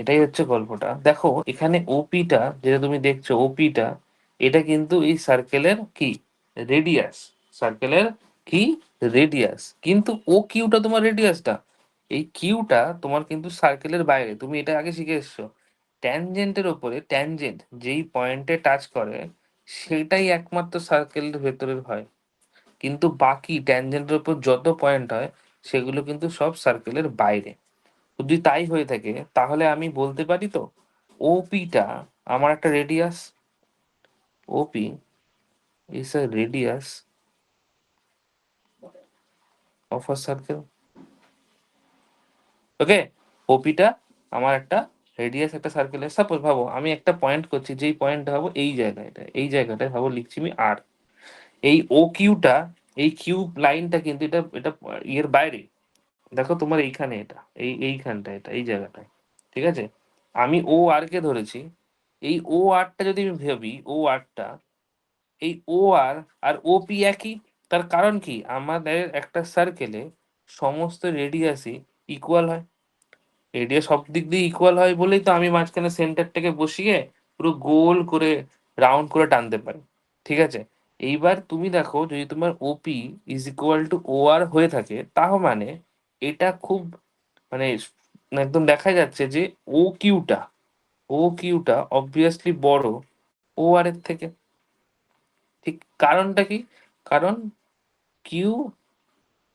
A: এটাই হচ্ছে গল্পটা। দেখো এখানে ওপিটা যেটা তুমি দেখছো, ওপিটা এটা কিন্তু এই সার্কেলের কি রেডিয়াস, সার্কেলের কি রেডিয়াস, কিন্তু ও কিউটা তোমার রেডিয়াসটা, এই কিউটা তোমার কিন্তু সার্কেলের বাইরে। তুমি এটা আগে শিখে এসছো, ট্যানজেন্টের ওপরে ট্যানজেন্ট যেই পয়েন্টে টাচ করে সেটাই একমাত্র সার্কেলের ভেতরের হয়। কিন্তু বাকি ট্যানজেন্টের উপর যত পয়েন্ট হয় সেগুলো কিন্তু সব সার্কেলের বাইরে। যদি তাই হয়ে থাকে তাহলে আমি বলতে পারি তো ওপিটা আমার একটা radius, OP is a radius of a circle. Okay, ওপিটা আমার একটা রেডিয়াস একটা সার্কেলের। সাপোজ ভাবো আমি একটা পয়েন্ট করছি, যেই পয়েন্টটা ভাবো এই জায়গাটা, এই জায়গাটায় ভাবো লিখছি আমি আর। এই ও কিউটা, এই কিউ লাইনটা কিন্তু এটা এটা ইয়ের বাইরে। দেখো তোমার এইখানে এটা, এইখানটা, এটা এই জায়গাটায়, ঠিক আছে। আমি ও আর কে ধরেছি। এই ও আরটা যদি আমি ভাবি, ও আরটা, এই ও আর আর ও পি একই। তার কারণ কি, আমাদের একটা সার্কেলে সমস্ত রেডিয়াসই ইকুয়াল হয়। রেডিয়াস সব দিক দিয়ে ইকুয়াল হয় বলেই তো আমি মাঝখানে সেন্টারটাকে বসিয়ে পুরো গোল করে রাউন্ড করে টানতে পারি, ঠিক আছে। এইবার তুমি দেখো যদি তোমার ওপি ইজ ইকুয়াল টু ও আর হয়ে থাকে, তার মানে এটা খুব মানে একদম দেখা যাচ্ছে যে ও কিউটা অবভিয়াসলি বড় ও আর এর থেকে। ঠিক, কারণটা কি? কারণ Q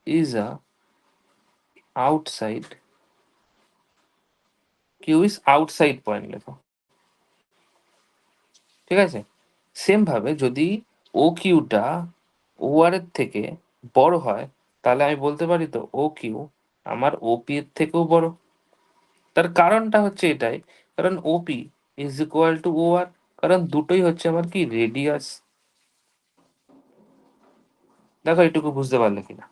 A: is a outside, Q is outside point লেখো, ঠিক আছে। সেম ভাবে যদি ও কিউটা ও আর এর থেকে বড় হয়, তাহলে আমি বলতে পারি তো ও কিউ আমার ওপি এর থেকেও বড়। তার কারণটা হচ্ছে এটাই, কারণ ওপি ইজ ইকুয়াল টু ও আর, কারণ দুটোই হচ্ছে আমার কি রেডিয়াস। দেখো এটুকু বুঝতে পারলে কিনা।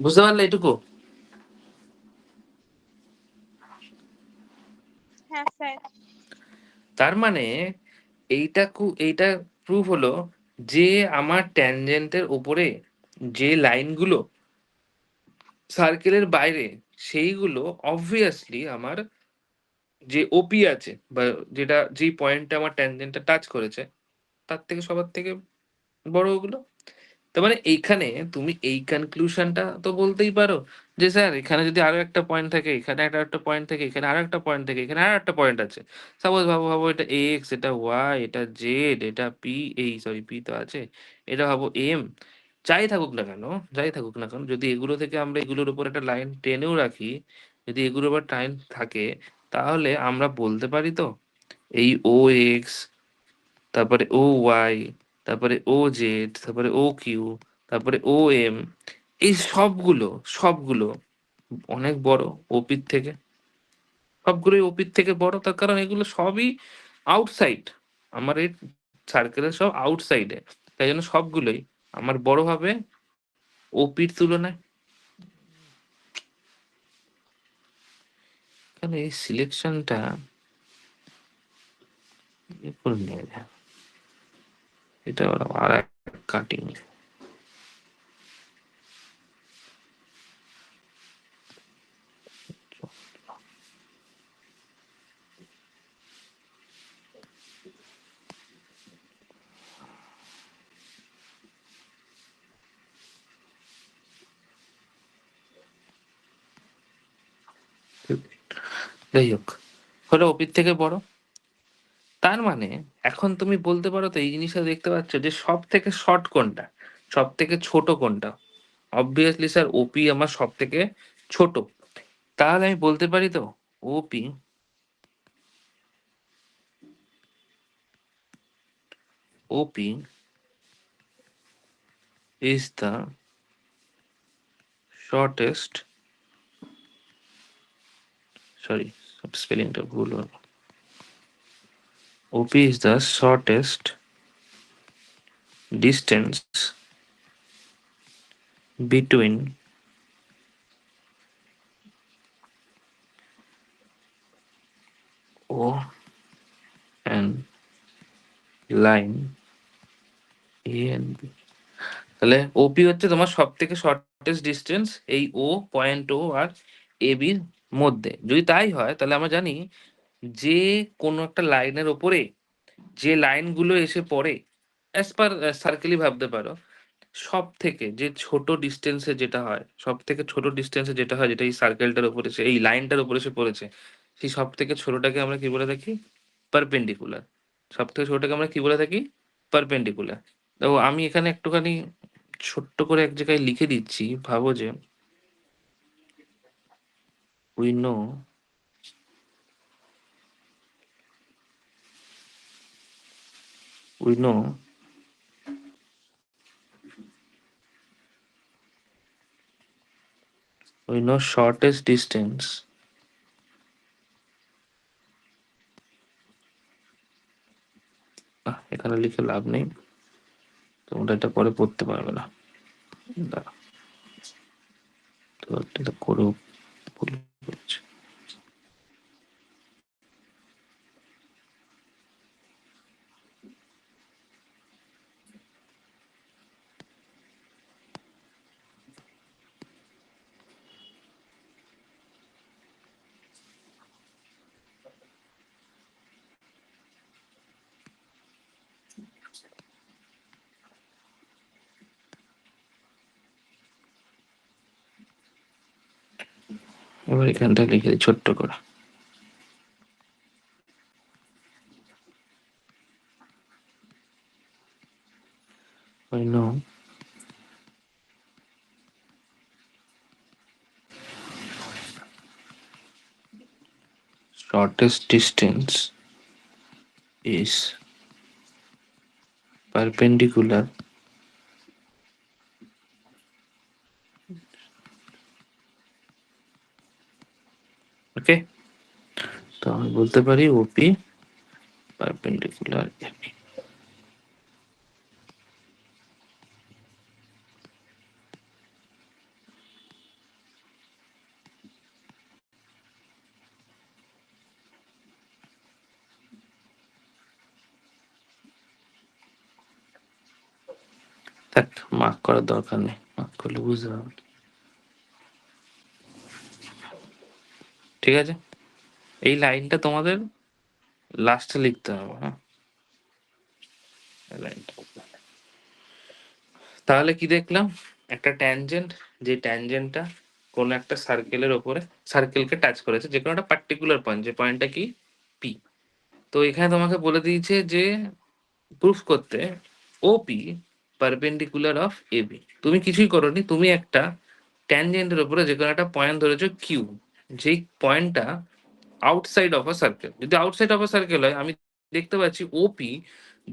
A: বুঝতে পারলে এটুকু?
C: হ্যাঁ স্যার।
A: তার মানে এইটা প্রুফ হলো যে আমার ট্যানজেন্টের উপরে যে লাইনগুলো সার্কেলের বাইরে, সেইগুলো অবভিয়াসলি আমার যে ওপি আছে বা যেটা যেই পয়েন্টটা আমার ট্যানজেন্টটা টাচ করেছে তার থেকে সবার থেকে বড় ওগুলো। তার মানে এইখানে তুমি এই কনক্লুশনটা তো বলতেই পারো যে স্যার এখানে যদি আরো একটা পয়েন্ট থাকে, এখানে একটা পয়েন্ট থাকে, এখানে আরো একটা পয়েন্ট থাকে, এখানে আরো একটা পয়েন্ট আছে। সাপোজ ভাবো ভাবো এটা এক্স, এটা ওয়াই, এটা জেড, এটা পি, এই সরি পি তো আছে, এটা ভাবো এম। যাই থাকুক না কেন, যাই থাকুক না কেন, যদি এগুলো থেকে আমরা এগুলোর উপর একটা লাইন টেনেও রাখি, যদি এগুলোর উপর টাইম থাকে, তাহলে আমরা বলতে পারি তো এই ও এক্স, তারপরে ও ওয়াই, তারপরে ও জেড, তারপরে ও কিউ, তারপরে ও এম, এই সবগুলো সবগুলো অনেক বড় ওপির থেকে। সবগুলোই ওপির থেকে বড়, তার কারণ এগুলো সবই আউটসাইড, আমার এই সার্কেলের সব আউটসাইডে। তাই জন্য সবগুলোই আমার বড় হবে ওপির তুলনায়। তাহলে এই সিলেকশনটা করে নিয়ে যায়, এটা আর এক কাটিং। যাই হোক, হলো ওপির থেকে বড়। তার মানে এখন তুমি বলতে পারো তো এই জিনিসটা দেখতে পাচ্ছ যে সব থেকে শর্ট কোনটা, সব থেকে ছোট কোনটা। অবভিয়াসলি স্যার ওপি আমার সব থেকে ছোট। তাহলে আমি বলতে পারি তো OP OP is the shortest, sorry স্পেলিংটা ভুল হলো, OP is the shortest distance between O and line A and B. তাহলে ওপি হচ্ছে তোমার সব থেকে শর্টেস্ট ডিস্টেন্স এই ও পয়েন্ট ও আর এ বির মধ্যে। যদি তাই হয় তাহলে আমরা জানি যে কোনো একটা লাইনের ওপরে যে লাইনগুলো এসে পড়ে, অ্যাজ পার সার্কেলই ভাবতে পারো, সব থেকে যে ছোট ডিস্টেন্সে যেটা হয়, সব থেকে ছোট ডিস্টেন্সে যেটা হয়, যেটা এই সার্কেলটার উপরে এই লাইনটার উপরে এসে পড়েছে, সেই সব থেকে ছোটটাকে আমরা কি বলে থাকি? পারপেন্ডিকুলার। সব থেকে ছোটটাকে আমরা কি বলে থাকি? পারপেন্ডিকুলার। তো আমি এখানে একটুখানি ছোট্ট করে এক জায়গায় লিখে দিচ্ছি, ভাবো যে we know we know shortest distance এখানে লিখে লাভ নেই, তোমরা এটা পরে পড়তে পারবে না। দাঁড়াও, তো এটা করেও ভুল করেছি। এবার এখানটা লিখে দিই ছোট্ট করে। we know shortest distance is perpendicular ওকে। তো আমি বলতে পারি ওপি পারপেন্ডিকুলার এবি। থাক, মার্ক করার দরকার নেই, মার্ক করলে বুঝতে পারবে। ঠিক আছে, এই লাইনটা তোমাদের লাস্টে লিখতে হবে। হ্যাঁ, এই লাইনটা। তাহলে কি দেখলাম? একটা ট্যানজেন্ট, যে ট্যানজেন্টটা কোন একটা সার্কেলের ওপরে সার্কেলকে টাচ করেছে, যে কোনো একটা পার্টিকুলার পয়েন্ট, যে পয়েন্টটা কি পি। তো এখানে তোমাকে বলে দিয়েছে যে প্রুফ করতে ওপি পারপেন্ডিকুলার অফ এবি। তুমি কিছুই করোনি, তুমি একটা ট্যানজেন্টের উপরে যে কোনো একটা পয়েন্ট ধরেছো কিউ, যেই পয়েন্টটা আউটসাইড অফ আ সার্কেল। যদি আউটসাইড অফ আ সার্কেল হয়, আমি দেখতে পাচ্ছি ওপি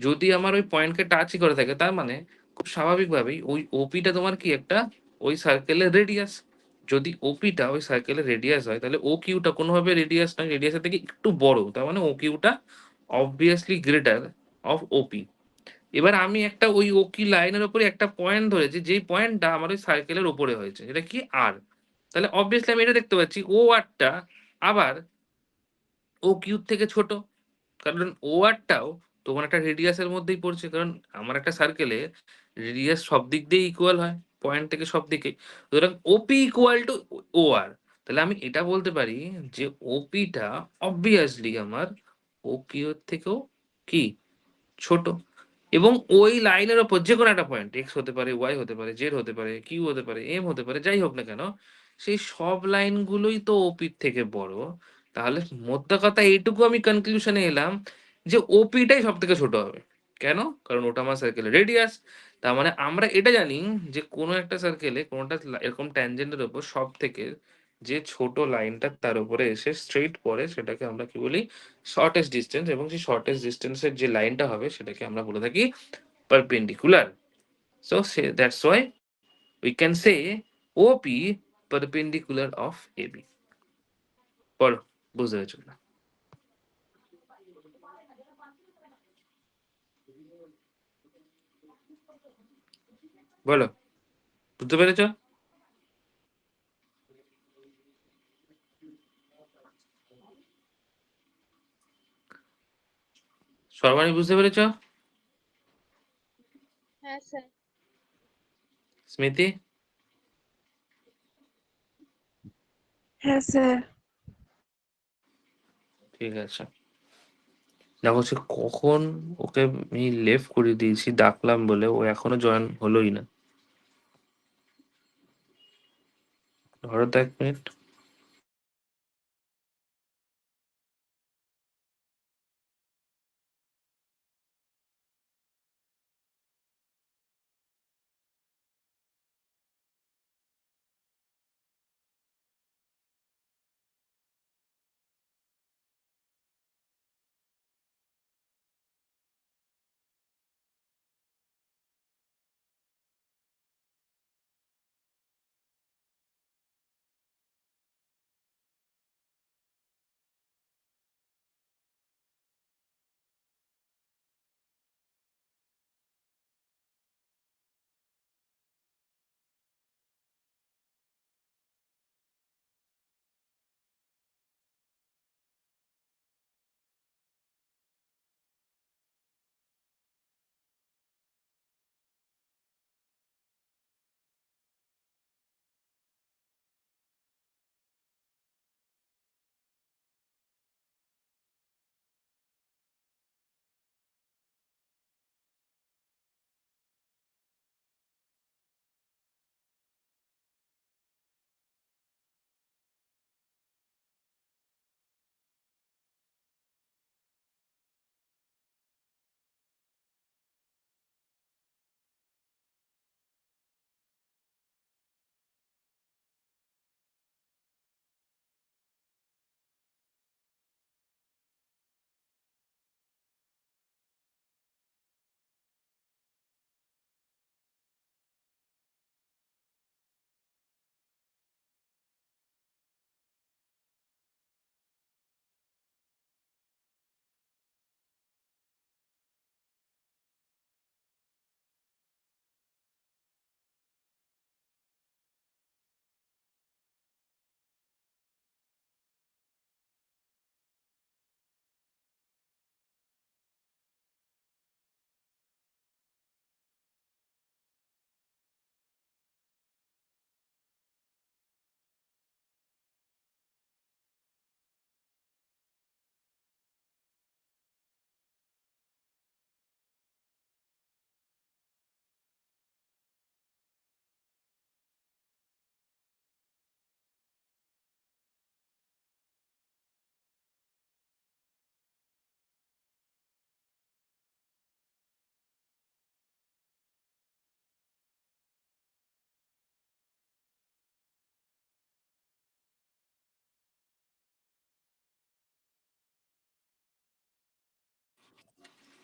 A: যদি আমার ওই পয়েন্টকে টাচই করে থাকে, তার মানে খুব স্বাভাবিকভাবেই ওই ওপিটা তোমার কি একটা ওই সার্কেলের রেডিয়াস। যদি ওপিটা ওই সার্কেলের রেডিয়াস হয়, তাহলে ও কিউটা কোনোভাবে রেডিয়াস নয়, রেডিয়াসের থেকে একটু বড়, তার মানে ও কিউটা অবভিয়াসলি গ্রেটার অফ ওপি। এবার আমি একটা ওই ওকি লাইনের উপরে একটা পয়েন্ট ধরেছি, যেই পয়েন্টটা আমার ওই সার্কেলের উপরে হয়েছে, এটা কি আর। তাহলে অবভিয়াসলি আমি এটা দেখতে পাচ্ছি ও আরটা আবার ও কিউব থেকে ছোট, কারণ ও আরটাও তোমার একটা রেডিয়াসের মধ্যেই পড়ছে, কারণ আমার একটা সার্কেলে রেডিয়াস সব দিক দিয়ে ইকুয়াল হয়, পয়েন্ট থেকে সব দিকে। সুতরাং ওপি ইকুয়াল টু ও আর। তাহলে আমি এটা বলতে পারি যে ওপিটা অবভিয়াসলি আমার ও কিউর থেকেও কি ছোট। এবং ওই লাইনের ওপর যে কোনো একটা পয়েন্ট, এক্স হতে পারে, ওয়াই হতে পারে, জেড হতে পারে, কিউ হতে পারে, এম হতে পারে, যাই হোক না কেন, সেই সব লাইনগুলোই তো ওপির থেকে বড়। তাহলে মোদ্দা কথা এইটুকু আমি কনক্লুশনে এলাম যে ওপিটাই সব থেকে ছোট হবে। কেন? কারণ ওটা আমার সার্কেলের রেডিয়াস। তার মানে আমরা এটা জানি যে কোনো একটা সার্কেলে কোনোটা এরকম ট্যানজেন্টের ওপর সব থেকে যে ছোট লাইনটা তার উপরে এসে স্ট্রেইট পড়ে, সেটাকে আমরা কি বলি? Shortest distance. এবং সেই শর্টেস্ট ডিস্টেন্সের যে লাইনটা হবে, সেটাকে আমরা বলে থাকি perpendicular. So say that's why we can say OP perpendicular of AB. পড়ো, বুঝতে পেরেছো না? বলো, বুঝতে পেরেছো? সর্বাণী বুঝতে পেরেছো?
C: হ্যাঁ স্যার।
A: স্মৃতি?
C: হ্যাঁ স্যার।
A: ঠিক আছে। দেখো, সে কখন ওকে আমি লেফট করে দিয়েছি ডাকলাম বলে, ও এখনো জয়েন হলোই না। ধরো তো 1 মিনিট।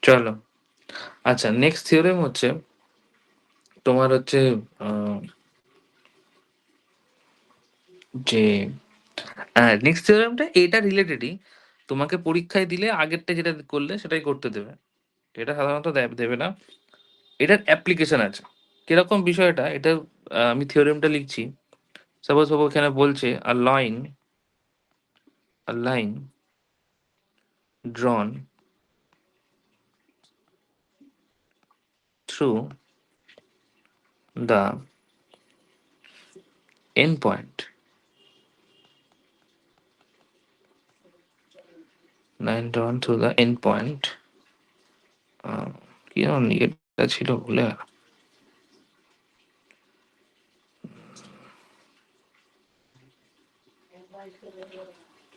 A: চলো, আচ্ছা, নেক্সট থিওরেম হচ্ছে তোমার হচ্ছে আহ, যে নেক্সট থিওরেমটা এটা রিলেটেডই, তোমাকে পরীক্ষায় দিলে আগেরটা যেটা করলে সেটাই করতে দেবে। এটা সাধারণত দেবে না, এটার অ্যাপ্লিকেশন আছে। কিরকম বিষয়টা, এটা আমি থিওরেমটা লিখছি। সাপোজ এখানে বলছে a line drawn through the endpoint, line drawn through the endpoint, কি যেন এটা ছিল ভুলে গেলাম।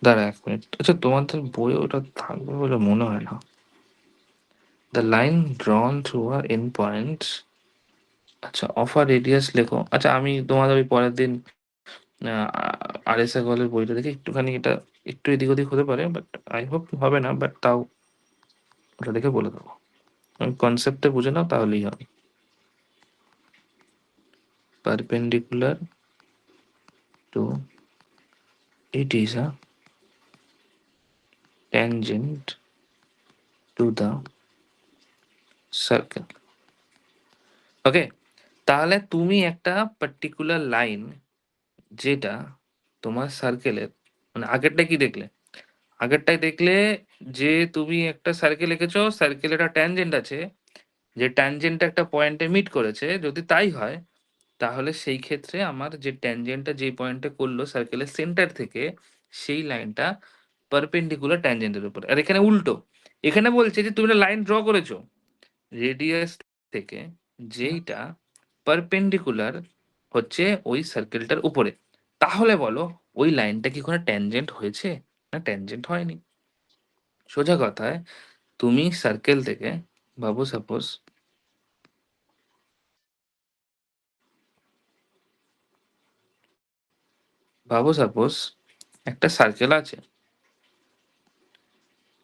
A: দাঁড়া 1 মিনিট, আচ্ছা তোমাদের বইয়ে ওটা থাকবে বলে মনে হয় না। দ্য লাইন ড্রন থ্রু আর এন্ড পয়েন্ট, আচ্ছা অফার রেডিয়াস লেখো। আচ্ছা আমি তোমাদের ওই পরের দিন RS আগরওয়ালের বইটা দেখে একটুখানি এটা একটু এদিক ওদিক হতে পারে, বাট আই হোপ হবে না, বাট তাও ওটা দেখে বলে দেবো। কনসেপ্টটা বুঝে নাও তাহলেই হবে। Perpendicular to, it is a tangent to the circle. ওকে, তাহলে তুমি একটা পার্টিকুলার লাইন যেটা তোমার সার্কেলের, মানে আগেরটা কি দেখলে, আগেরটাই দেখলে যে তুমি একটা সার্কেল এঁকেছো, সার্কেলে একটা ট্যানজেন্ট আছে, যে ট্যানজেন্ট একটা পয়েন্টে মিট করেছে, যদি তাই হয় তাহলে সেই ক্ষেত্রে আমার যে ট্যানজেন্টটা যে পয়েন্টে করলো সার্কেলের সেন্টার থেকে, সেই লাইনটা পারপেন্ডিকুলার ট্যানজেন্টের উপর। আর এখানে উল্টো, এখানে বলছে যে তুমি একটা লাইন ড্র করেছো রেডিয়াস থেকে, যেইটা পারপেন্ডিকুলার হচ্ছে ওই সার্কেলটার উপরে। তাহলে বলো ওই লাইনটা কি কোনো ট্যানজেন্ট হয়েছে না ট্যানজেন্ট হয়নি? সোজা কথায় তুমি সার্কেল থেকে ভাবো সাপোজ একটা সার্কেল আছে।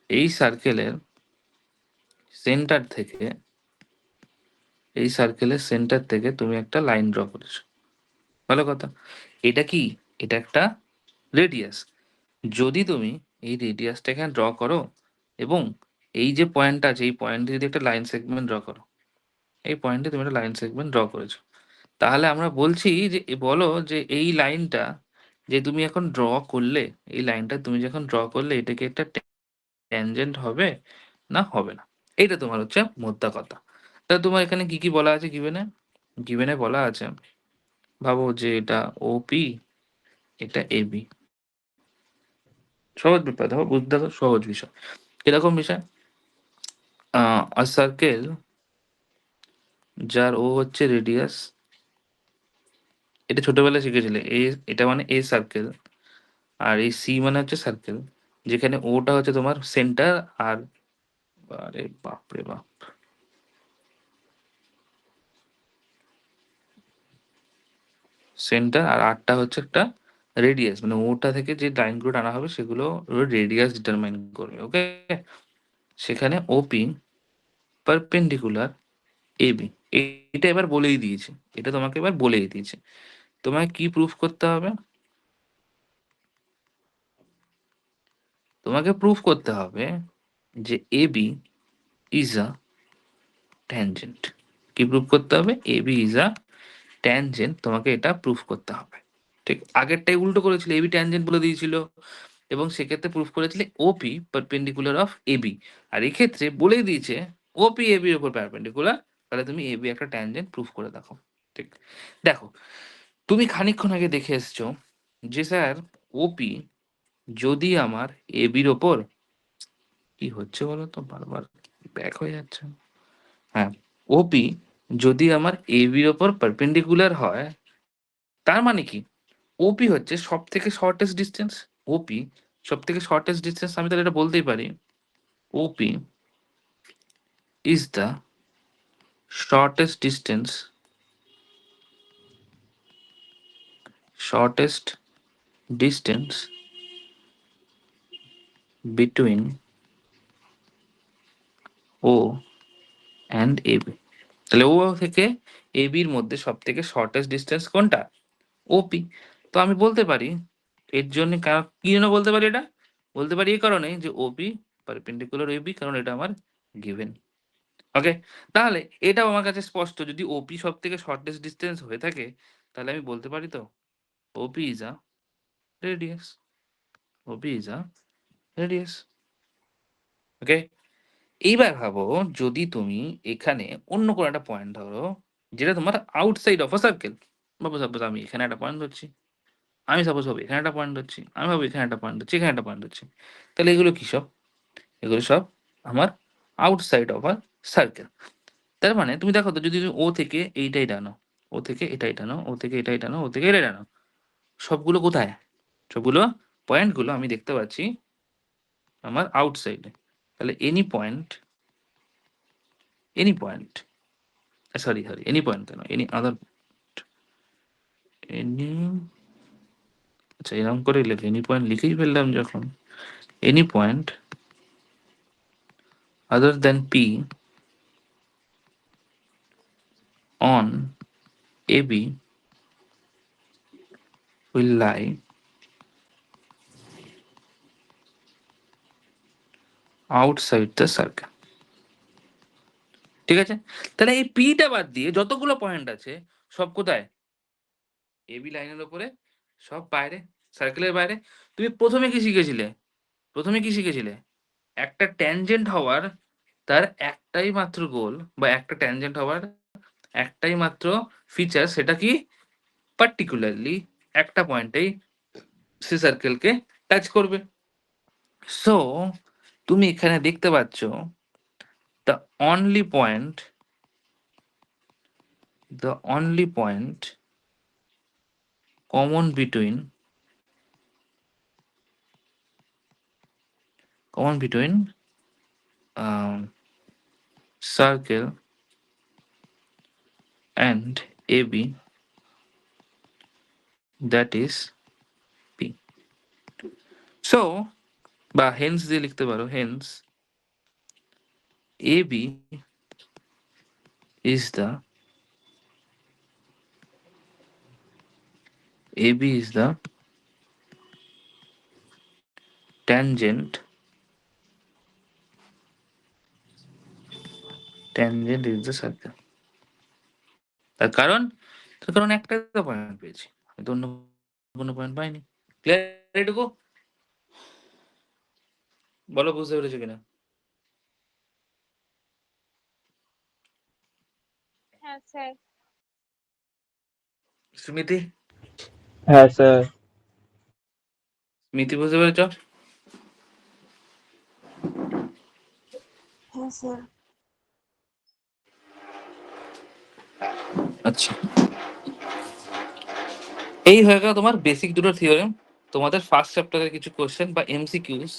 A: এই সার্কেলের সেন্টার থেকে তুমি একটা লাইন ড্র করেছো। ভালো কথা। এটা কি? এটা একটা রেডিয়াস। যদি তুমি এই রেডিয়াসটা এখানে ড্র করো এবং এই যে পয়েন্টটা আছে এই পয়েন্টে যদি একটা লাইন সেগমেন্ট ড্র করো, এই পয়েন্টে তুমি একটা লাইন সেগমেন্ট ড্র করেছো, তাহলে আমরা বলছি যে বলো যে এই লাইনটা যে তুমি এখন ড্র করলে, এই লাইনটা তুমি যখন ড্র করলে এটা কি একটা ট্যানজেন্ট হবে না হবে না? এইটা তোমার হচ্ছে মোদ্দা কথা। তাহলে তোমার এখানে কি কি বলা আছে গিভেনে? গিভেনে বলা আছে, ভাবো যে এটা ওপি, এটা এবি। সহজ ব্যাপার, দেখো বুঝতে দেখো সহজ বিষয়। এরকম বিষয়, সার্কেল যার ও হচ্ছে রেডিয়াস, এটা ছোটবেলায় শিখেছিলে। এটা মানে এ সার্কেল, আর এই সি মানে হচ্ছে সার্কেল, যেখানে ওটা হচ্ছে তোমার সেন্টার, আর আরে বাপ রে বাপ, সেন্টার আর আরটা হচ্ছে একটা রেডিয়াস, মানে ওটা থেকে যে লাইনগুলো টানা হবে সেগুলো রেডিয়াস ডিটারমাইন করবে। ওকে, সেখানে ওপি পারপেন্ডিকুলার এবি, এটা এবার বলেই দিয়েছে, এটা তোমাকে এবার বলেই দিয়েছে। তোমায় কি প্রুফ করতে হবে? তোমাকে প্রুফ করতে হবে যে এবি ইজ আ ট্যানজেন্ট। কি প্রুফ করতে হবে? এবি ইজ আ ট্যানজেন্ট, তোমাকে এটা প্রুফ করতে হবে। ঠিক আগেরটাই উল্টো করেছিল, এবি ট্যানজেন্ট বলে দিয়েছিল এবং সেক্ষেত্রে প্রুফ করেছিলে ওপি পারপেন্ডিকুলার অফ এবি, আর এক্ষেত্রে বলেই দিয়েছে ওপি এবি এর উপর পারপেন্ডিকুলার, তাহলে তুমি এবি একটা ট্যানজেন্ট প্রুফ করে দেখো। ঠিক, দেখো তুমি খানিকক্ষণ আগে দেখে এসছো যে স্যার ওপি যদি আমার এবির ওপর, কি হচ্ছে বলো তো, বারবার ব্যাক হয়ে যাচ্ছে। হ্যাঁ, ওপি যদি আমার এবির ওপর পারপেন্ডিকুলার হয়, তার মানে কি ওপি হচ্ছে সব থেকে শর্টেস্ট ডিস্টেন্স। ওপি সব থেকে শর্টেস্ট ডিস্টেন্স, আমি তাহলে এটা বলতেই পারি OP is the shortest distance, shortest distance between O and AB. তাহলে ও থেকে এবির মধ্যে সব থেকে শর্টেস্ট ডিস্টেন্স কোনটা? ওপি। তো আমি বলতে পারি এর জন্য, কি জন্য বলতে পারি এটা? বলতে পারি এই কারণে যে ওপি পারপেন্ডিকুলার এবি, কারণ এটা আমার গিভেন। ওকে, তাহলে এটাও আমার কাছে স্পষ্ট, যদি ওপি সব থেকে শর্টেস্ট ডিস্টেন্স হয়ে থাকে তাহলে আমি বলতে পারি তো OP is a radius, OP is a radius. Okay, এইবার ভাবো যদি তুমি এখানে অন্য কোনো একটা পয়েন্ট ধরো যেটা তোমার আউটসাইড অফ আ সার্কেল। ভাবো সাপোজ আমি এখানে একটা পয়েন্ট ধরছি, আমি সাপোজ ভাবো এখানে একটা পয়েন্ট ধরছি, আমি ভাবো এখানে একটা পয়েন্ট ধরছি, এখানে একটা পয়েন্ট ধরছি। তাহলে এগুলো কি সব? এগুলো সব আমার আউটসাইড অফ আ সার্কেল। তার মানে তুমি দেখো তো, যদি তুমি ও থেকে এইটাই টানো, ও থেকে এটাই টানো, ও থেকে এটাই টানো, ও থেকে এটাই টানো, সবগুলো কোথায়? সবগুলো পয়েন্টগুলো আমি দেখতে পাচ্ছি আমার আউটসাইডে। তাহলে any point sorry any point কেন, এনি আদার, এনি, আচ্ছা এরকম করে লিখে এনি পয়েন্ট লিখেই ফেললাম যখন, any point other then P on AB will lie outside the circle। ঠিক আছে, তাহলে এই পিটা বাদ দিয়ে যতগুলো পয়েন্ট আছে সব কোথায়? এবি লাইনের উপরে, সব বাইরে, সার্কেলের বাইরে। তুমি প্রথমে কি শিখেছিলে? প্রথমে কি শিখেছিলে? একটা ট্যানজেন্ট হওয়ার তার একটাই মাত্র গোল, বা একটা ট্যানজেন্ট হওয়ার একটাই মাত্র ফিচার, সেটা কি? পার্টিকুলারলি একটা পয়েন্টেই সে সার্কেলকে টাচ করবে। সো তুমি এখানে দেখতে পাচ্ছ the only point, the only point common between circle and AB, that is P. So বা হেন্স দিয়ে লিখতে পারো, Haynes AB is the tangent is the circle. তার কারণ একটা পয়েন্ট পেয়েছি, আমি তো অন্য কোনো পয়েন্ট পাইনি। ক্লিয়ার এটুকু? বলো বুঝতে পেরেছো কিনা?
C: হ্যাঁ স্যার।
A: স্মৃতি,
B: হ্যাঁ স্যার।
A: স্মৃতি বুঝতে পেরেছ?
C: হ্যাঁ স্যার।
A: আচ্ছা, এই হয়ে গেল তোমার বেসিক দুটো থিওরেম। তোমাদের ফার্স্ট চ্যাপ্টারের কিছু কোশ্চেন বা এমসিকিউস,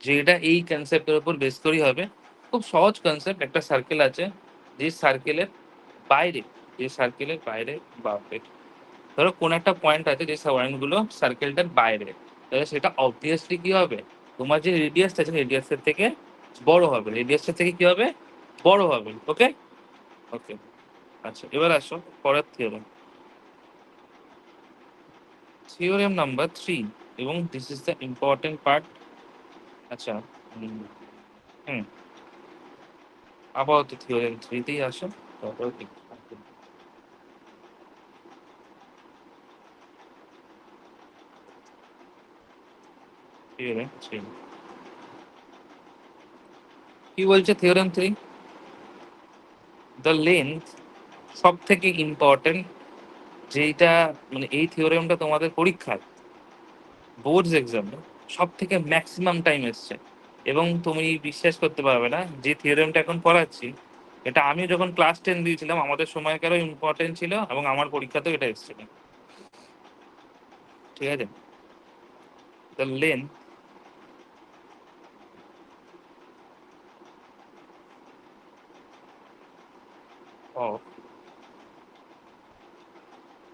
A: যেটা এই কনসেপ্টের উপর বেস করেই হবে। খুব সহজ কনসেপ্ট, একটা সার্কেল আছে, যে সার্কেলের বাইরে, বা ধরো কোন একটা পয়েন্ট আছে, যে পয়েন্টগুলো সার্কেলটার বাইরে, তাহলে সেটা অবভিয়াসলি কি হবে, তোমার যে রেডিয়াস আছে রেডিয়াসের থেকে বড় হবে, রেডিয়াসের থেকে কি হবে, বড় হবে। ওকে ওকে। আচ্ছা, এবার আসো পরের থিওরেম, থিওরেম নাম্বার 3, এবং this is the important part. আচ্ছা, হুম হুম, আপাতত থিওরেম 3তেই আসো, তারপর থিওরেম 3 কি বলছে। থিওরেম 3, দ্য লেন্থ সব থেকে ইম্পর্টেন্ট, যেটা মানে এই থিওরেমটা তোমাদের পরীক্ষায় বোর্ডস এক্সামে সব থেকে ম্যাক্সিমাম টাইম এসছে, এবং তুমি বিশ্বাস করতে পারবে না, যে থিওরেমটা এখন পড়াচ্ছি, এটা আমি যখন ক্লাস 10 দিয়েছিলাম আমাদের সময়কারও ইম্পর্টেন্ট ছিল, এবং আমার পরীক্ষাতেও এটা এসেছিল। ঠিক আছে, the length of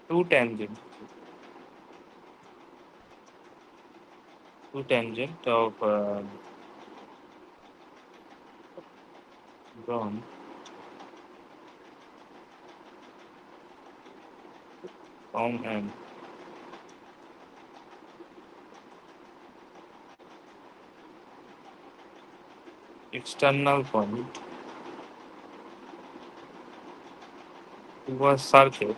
A: two tangent of drawn from an external point to a circle.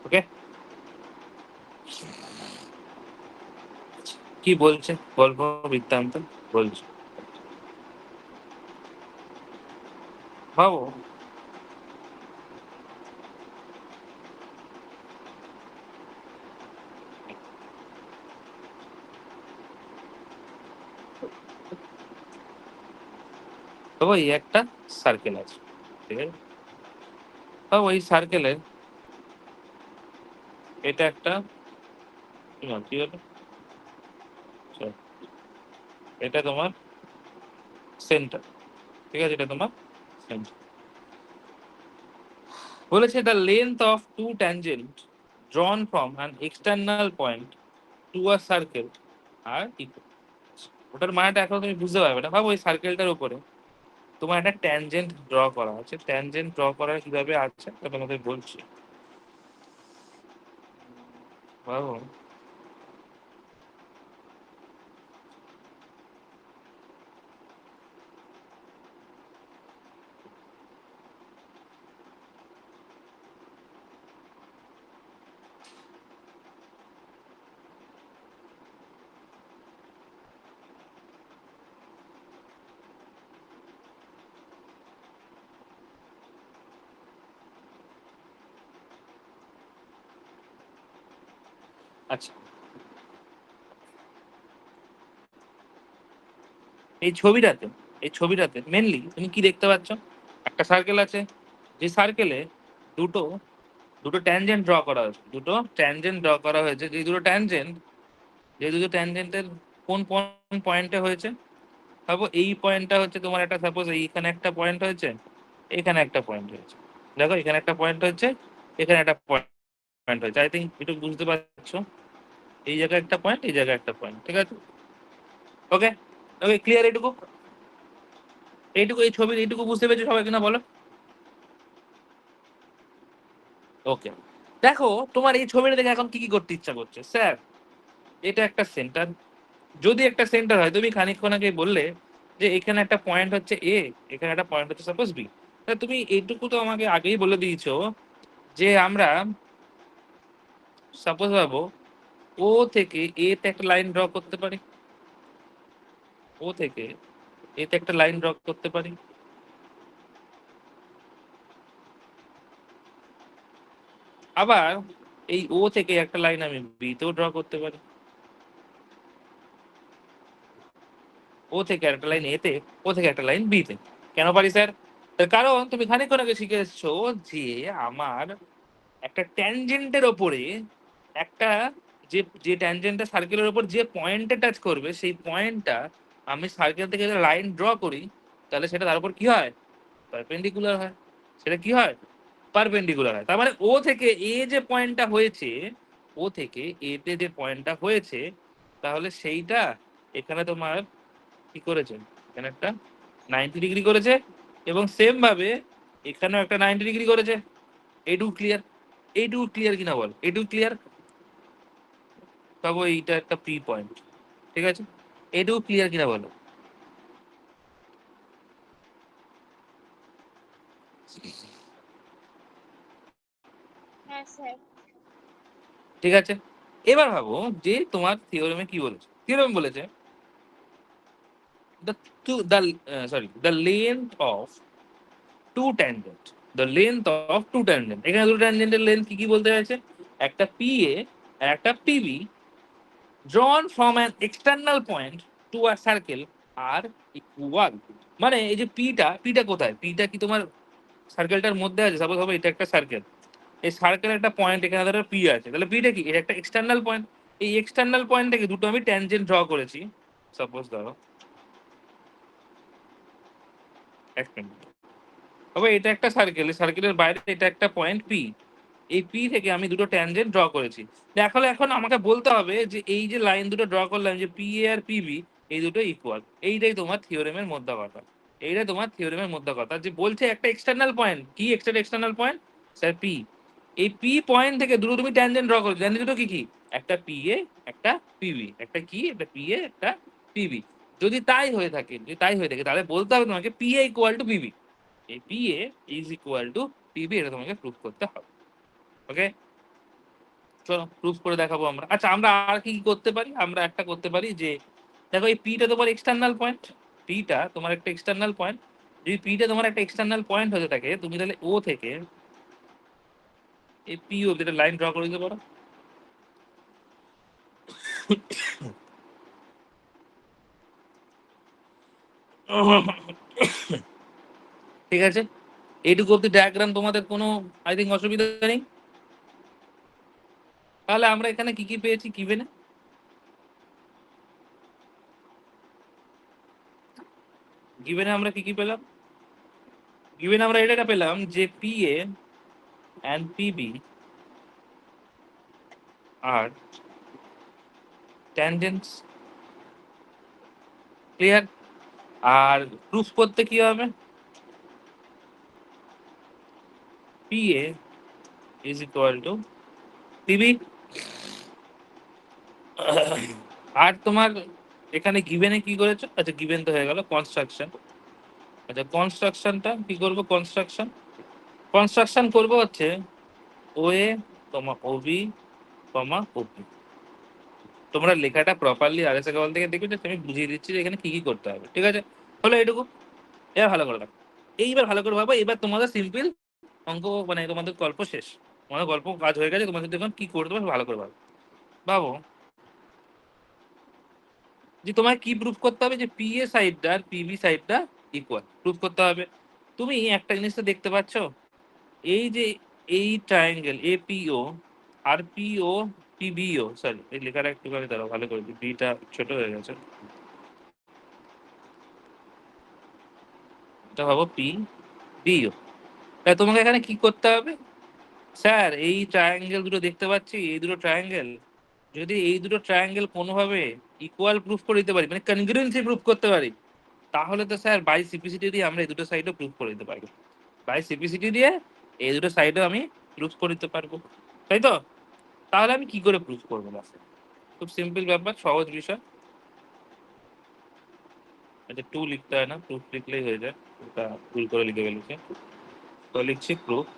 A: Okay, কি বলছে গল্প বৃত্তান্ত বলছে, ভাবো। তবে এই একটা সার্কেল আছে, ঠিক আছে, তবে ওই সার্কেলের এটা একটা কি হলো, আচ্ছা, এটা তোমার সেন্টার, ঠিক আছে, এটা তোমার সেন্টার। বলেছে the length of two tangent drawn from an external point to a circle are equal। ওটার মানেটা এখন তুমি বুঝতে পারবে না। ভাবো ওই সার্কেলটার উপরে তোমার একটা ট্যানজেন্ট ড্র করা আছে, ট্যানজেন্ট ড্র করা কিভাবে আছে তা তোমাদের বলছি। ভাবো, আচ্ছা, এই ছবিটাতে এই ছবিটাতে মেনলি তুমি কি দেখতে পাচ্ছ? একটা সার্কেল আছে, যে সার্কেলে দুটো দুটো ট্যানজেন্ট ড্র করা হয়েছে, দুটো ট্যানজেন্ট ড্র করা হয়েছে। যে দুটো ট্যানজেন্টের কোন কোন পয়েন্টে হয়েছে? ভাবো এই পয়েন্টটা হচ্ছে তোমার একটা, সাপোজ এইখানে একটা পয়েন্ট হয়েছে, এখানে একটা পয়েন্ট হয়েছে। দেখো এখানে একটা পয়েন্ট হচ্ছে, এখানে একটা পয়েন্ট হয়েছে। আই থিঙ্ক একটু বুঝতে পারছো, এই জায়গায় একটা পয়েন্ট, এই জায়গায় একটা পয়েন্ট, ঠিক আছে? ওকে, ওকে, ক্লিয়ার? এইটুকু এইটুকু এই ছবির এইটুকু বুঝতে পেরেছো সবাই কিনা বলো? ওকে, দেখো তোমার এই ছবিটা দেখে এখন কি কি করতে ইচ্ছা করছে? স্যার এটা একটা সেন্টার, যদি একটা সেন্টার হয়, তুমি খানিকক্ষণ আগে বললে যে এখানে একটা পয়েন্ট হচ্ছে এ, এখানে একটা পয়েন্ট হচ্ছে সাপোজ বি। তুমি এইটুকু তো আমাকে আগেই বলে দিয়েছো যে আমরা সাপোজ ভাবো ও থেকে এ তে একটা লাইন ড্র করতে পারি, ও থেকে এ তে একটা লাইন ড্র করতে পারি। আবার এই ও থেকে একটা লাইন আমি বি তেও ড্র করতে পারি, ও থেকে একটা লাইন এতে, ও থেকে একটা লাইন বি তে। কেন পারি স্যার? তার কারণ তুমি খানিকক্ষণ আগে শিখে এসছো যে আমার একটা ট্যানজেন্টের ওপরে একটা, যে যে ট্যানজেন্টটা সার্কেলের ওপর যে পয়েন্টে টাচ করবে, সেই পয়েন্টটা আমি সার্কেল থেকে যদি লাইন ড্র করি, তাহলে সেটা তার উপর কি হয়? পারপেন্ডিকুলার হয়। সেটা কি হয়? পারপেন্ডিকুলার হয়। তার মানে ও থেকে এ যে পয়েন্টটা হয়েছে, ও থেকে এ তে যে পয়েন্টটা হয়েছে, তাহলে সেইটা এখানে তোমার কি করেছে? এখানে একটা 90 ডিগ্রি করেছে, এবং সেম ভাবে এখানেও একটা 90 ডিগ্রি করেছে। এইটুকু ক্লিয়ার? এইটুকু ক্লিয়ার কিনা বল? এইটুকু ক্লিয়ার? তবে এইটা একটা প্রি পয়েন্ট, ঠিক আছে? এইটুকু ক্লিয়ার কিনা বলো?
D: হ্যাঁ স্যার।
A: ঠিক আছে, এবার ভাবো যে তোমার থিওরেমে কি বলেছে? থিওরেম বলেছে the the length of two tangent, the length of two tangent, এখানে দুটো ট্যানজেন্টের লেন্থ কি কি বলতে চাইছে? একটা PA আর একটা PB drawn from an external point to a circle are equal। মানে এই যে পিটা কোথায়? পিটা কি তোমার সার্কেলটার মধ্যে আছে? সাপোজ হবে এটা একটা সার্কেল, এই সার্কেলের একটা পয়েন্ট এখানে ধরো পি আছে, তাহলে পিটা কি? এটা একটা এক্সটার্নাল পয়েন্ট। এই এক্সটার্নাল পয়েন্ট থেকে দুটো আমি ট্যানজেন্ট ড্র করেছি, সাপোজ ধরো এক মিনিট। তবে এটা একটা সার্কেল, সার্কেলের বাইরে এটা একটা পয়েন্ট পি, এই পি থেকে আমি দুটো ট্যানজেন্ট ড্র করেছি। দেখো এখন আমাকে বলতে হবে যে এই যে লাইন দুটো ড্র করলাম, যে পি এ আর পিবি, এই দুটো ইকুয়াল। এইটাই তোমার থিওরেমের মধ্যে কথা, এইটাই তোমার থিওরেমের মধ্যে কথা, যে বলছে একটা এক্সটার্নাল পয়েন্ট, কি এক্সটার্নাল পয়েন্ট? Sir P. এই পি পয়েন্ট থেকে দুটো তুমি ট্যানজেন্ট ড্র করেছো, ট্যানজেন্ট দুটো কি কি? একটা পি এ, একটা পিবি। একটা কি? একটা পি এ, একটা পিবি। যদি তাই হয়ে থাকে, যদি তাই হয়ে থাকে, তাহলে বলতে হবে তোমাকে P A equal to PB. এই P A is equal to PB, এটা তোমাকে প্রুফ করতে হবে। ওকে, চলো প্রুফ করে দেখাবো আমরা। আচ্ছা, আমরা আর কি কি করতে পারি? আমরা একটা করতে পারি যে, দেখো এই পিটা তোমার এক্সটার্নাল পয়েন্ট, পিটা তোমার একটা এক্সটার্নাল পয়েন্ট। যদি পিটা তোমার একটা এক্সটার্নাল পয়েন্ট হয়ে থাকে, তুমি তাহলে ও থেকে এই পি অব্দি একটা লাইন ড্র করে দিতে পারো। ঠিক আছে, এইটুকু অব্দি ডায়াগ্রাম তোমাদের কোনো আই থিঙ্ক অসুবিধা নেই। তাহলে আমরা এখানে কি কি পেয়েছি গিভেনে? গিভেনে আমরা কি কি পেলাম? গিভেনে আমরা এটা পেলাম যে P A and PB are tangents, clear? আর প্রুফ করতে কি হবে? PA is equal to PB। আর তোমার এখানে গিভেনে কি করেছো? আচ্ছা, গিভেন তো হয়ে গেল কনস্ট্রাকশন। আচ্ছা, কনস্ট্রাকশনটা কি করবো? কনস্ট্রাকশন করবো হচ্ছে OA, OB, OP। তোমরা লেখাটা প্রপারলি আরএস আগরওয়াল থেকে দেখবে, যে আমি বুঝিয়ে দিচ্ছি যে এখানে কি কি করতে হবে, ঠিক আছে? হলো এটুকু। এবার ভালো করে দেখো, এইবার ভালো করে ভাবো। এবার তোমাদের সিম্পল অঙ্ক, মানে তোমাদের গল্প শেষ, তোমাদের গল্প কাজ হয়ে গেছে। তোমাদের এখন কি করতে হবে ভালো করে ভাবো। ভাবো যে তোমায় কি প্রুফ করতে হবে, যে পি এ সাইডটা আর পিবি সাইডটা ইকুয়াল প্রুফ করতে হবে। তুমি একটা জিনিস তো দেখতে পাচ্ছ, এই যে এই ট্রায়াঙ্গেল এপিও আর পিও পিবিও, সরি এই লেখাটা একটুখানি দাঁড়াও ভালো করে দিই, বিটা ছোট হয়ে গেছে, এটা ভাবো পি বিও। তাই তোমাকে এখানে কি করতে হবে, স্যার এই ট্রায়াঙ্গেল দুটো দেখতে পাচ্ছি, এই দুটো ট্রায়াঙ্গেল, যদি এই দুটো ট্রায়াঙ্গেল কোনোভাবে ইকুয়াল প্রুফ করে দিতে পারি, মানে কনগ্রুয়েন্সি প্রুফ করতে পারি, তাহলে তো স্যার বাই সিপিসিটি দিয়ে আমরা এই দুটো সাইডও প্রুফ করে দিতে পারবো। বাই সিপিসিটি দিয়ে এই দুটো সাইডও আমি প্রুফ করে দিতে পারবো, তাই তো? তাহলে আমি কি করে প্রুফ করবো না? খুব সিম্পল ব্যাপার, সহজ বিষয়। আচ্ছা টু লিখতে হয় না, প্রুফ লিখলেই হয়ে যায়, ওটা ভুল করে লিখে ফেলেছি। তো লিখছি প্রুফ,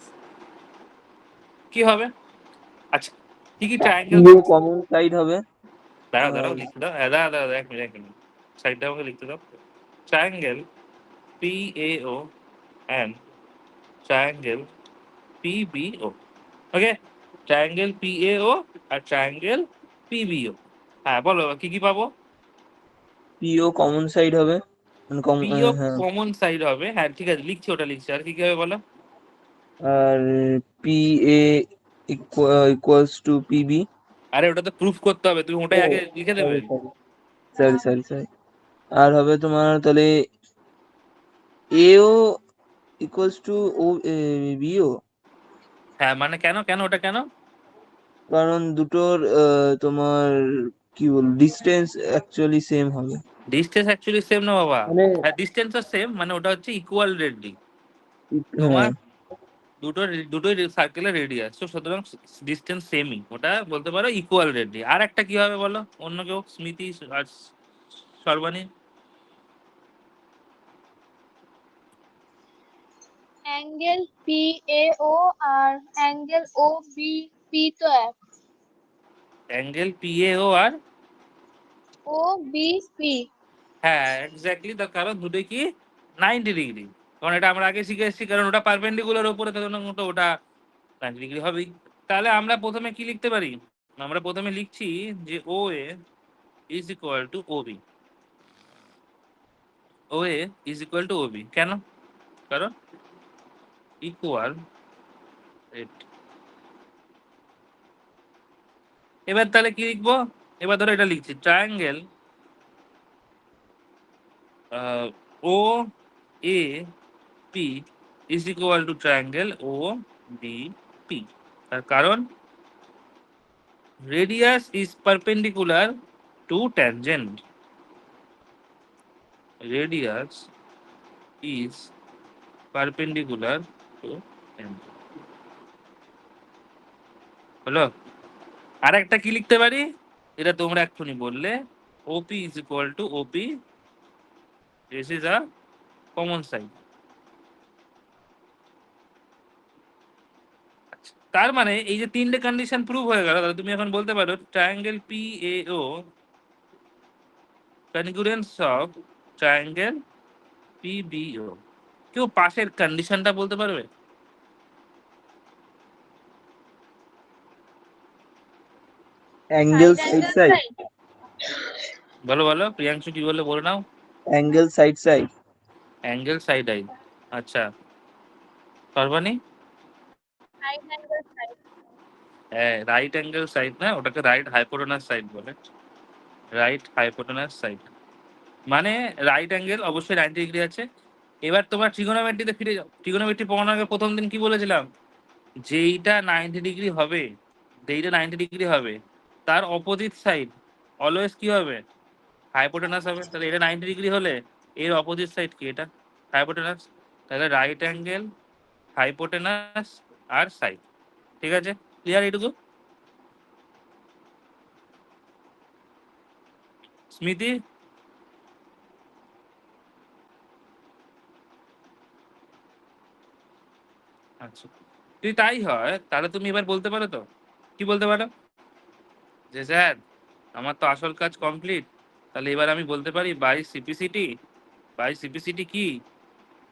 A: কি হবে? আচ্ছা কি কি ট্রায়াঙ্গেল,
B: পিও কমন সাইড হবে।
A: দাঁড়াও
B: আর
A: দাঁড়াও লিখতে দাও, দাঁড়াও দাঁড়াও এক মিনিট এক মিনিট, সাইডটা আমাকে লিখতে দাও। Triangle PAO and triangle PBO, okay? Triangle PAO আর ট্রায়াঙ্গেল PBO, হ্যাঁ বলো কি কি পাবো?
B: পিও কমন সাইড হবে, মানে
A: পিও
B: হ্যাঁ।
A: কমন সাইড হবে, হ্যাঁ ঠিক আছে লিখছি, ওটা লিখছি। আর কি কি হবে বলো?
B: আর P A equals to PB.
A: আরে ওটা তো প্রুফ করতে হবে, তুমি
B: ও
A: ওটাই আগে লিখে দেবে।
B: Sorry sorry sorry sorry sorry. আর হবে তোমার তাহলে এও ইকুয়ালস টু ও বিও,
A: হ্যাঁ মানে কেন কেন ওটা কেন?
B: কারণ দুটোর তোমার কি বল ডিস্টেন্স অ্যাকচুয়ালি সেম হবে।
A: ডিস্টেন্স অ্যাকচুয়ালি সেম না বাবা,
B: মানে
A: হ্যাঁ ডিস্টেন্স তো সেম, মানে ওটা হচ্ছে ইকুয়াল রেডি,
B: হ্যাঁ
A: তোমার দুটো দুটোই সার্কেলের রেডিয়াস, তো সুতরাং ডিস্টেন্স সেমই, ওটা বলতে পারো ইকুয়াল রেডি। আর একটা কি হবে বলো, অন্য কেউ, স্মৃতি আর সর্বাণী?
D: অ্যাঙ্গেল PAO আর অ্যাঙ্গেল OBP তো এক।
A: অ্যাঙ্গেল PAO আর,
D: OBP।
A: হ্যাঁ এক্স্যাক্টলি, তার কারণ দুটোই কি 90 ডিগ্রি, কারণ এটা আমরা আগে শিখে এসেছি, কারণ ওটা পারপেন্ডিকুলার উপরে, তখন মতো ওটা 90 ডিগ্রি হবেই। তাহলে আমরা প্রথমে কি লিখতে পারি, আমরা প্রথমে লিখছি যে OA is equal two OB, OA is equal two OB, কেন? কারণ ইকুয়াল, এবার তাহলে কি লিখবো, এবার ধরো এটা লিখছি triangle O A P is equal to triangle O B P, তার কারণ radius is perpendicular to tangent, radius is perpendicular to tangent, হলো? আর একটা কি লিখতে পারি, এটা তোমরা এক্ষুনি বললে, OP is equal to OP, this is a common side. তার মানে এই যে তিনটে কন্ডিশন প্রুভ হয়ে গেল, তাহলে তুমি এখন বলতে পারো triangle PAO congruence of triangle PBO। কেউ পাশের কন্ডিশনটা বলতে পারবে?
B: Angle
D: side
B: side
D: angle
B: side,
D: side.
A: বলো বলো প্রিয়াংশু কি বললে বলে নাও।
B: Angle side side.
A: Angle side আই, আচ্ছা সর্বাণী?
D: Side angle side.
A: হ্যাঁ রাইট অ্যাঙ্গেল সাইড না, ওটাকে রাইট হাইপোটেনাস সাইড বলে, রাইট হাইপোটেনাস সাইড, মানে রাইট অ্যাঙ্গেল অবশ্যই 90 ডিগ্রি আছে। এবার তোমার ট্রিগোনোমেট্রিতে ফিরে যাও, ট্রিগোনোমেট্রি পড়ানোর আগে প্রথম দিন কি বলেছিলাম, যেইটা 90 ডিগ্রি হবে, যেইটা 90 ডিগ্রি হবে তার অপোজিট সাইড অলওয়েজ কি হবে, হাইপোটেনাস হবে। তাহলে এটা 90 ডিগ্রি হলে এর অপোজিট সাইড কি, এটা হাইপোটেনাস, তাহলে রাইট অ্যাঙ্গেল হাইপোটেনাস আর সাইড, ঠিক আছে? ক্লিয়ার এইটুকু? স্মৃতি? আচ্ছা যদি তাই হয় তাহলে তুমি এবার বলতে পারো তো, কি বলতে পারো, যে স্যার আমার তো আসল কাজ কমপ্লিট, তাহলে এবার আমি বলতে পারি বাই সিপিসিটি, বাই সিপিসিটি কি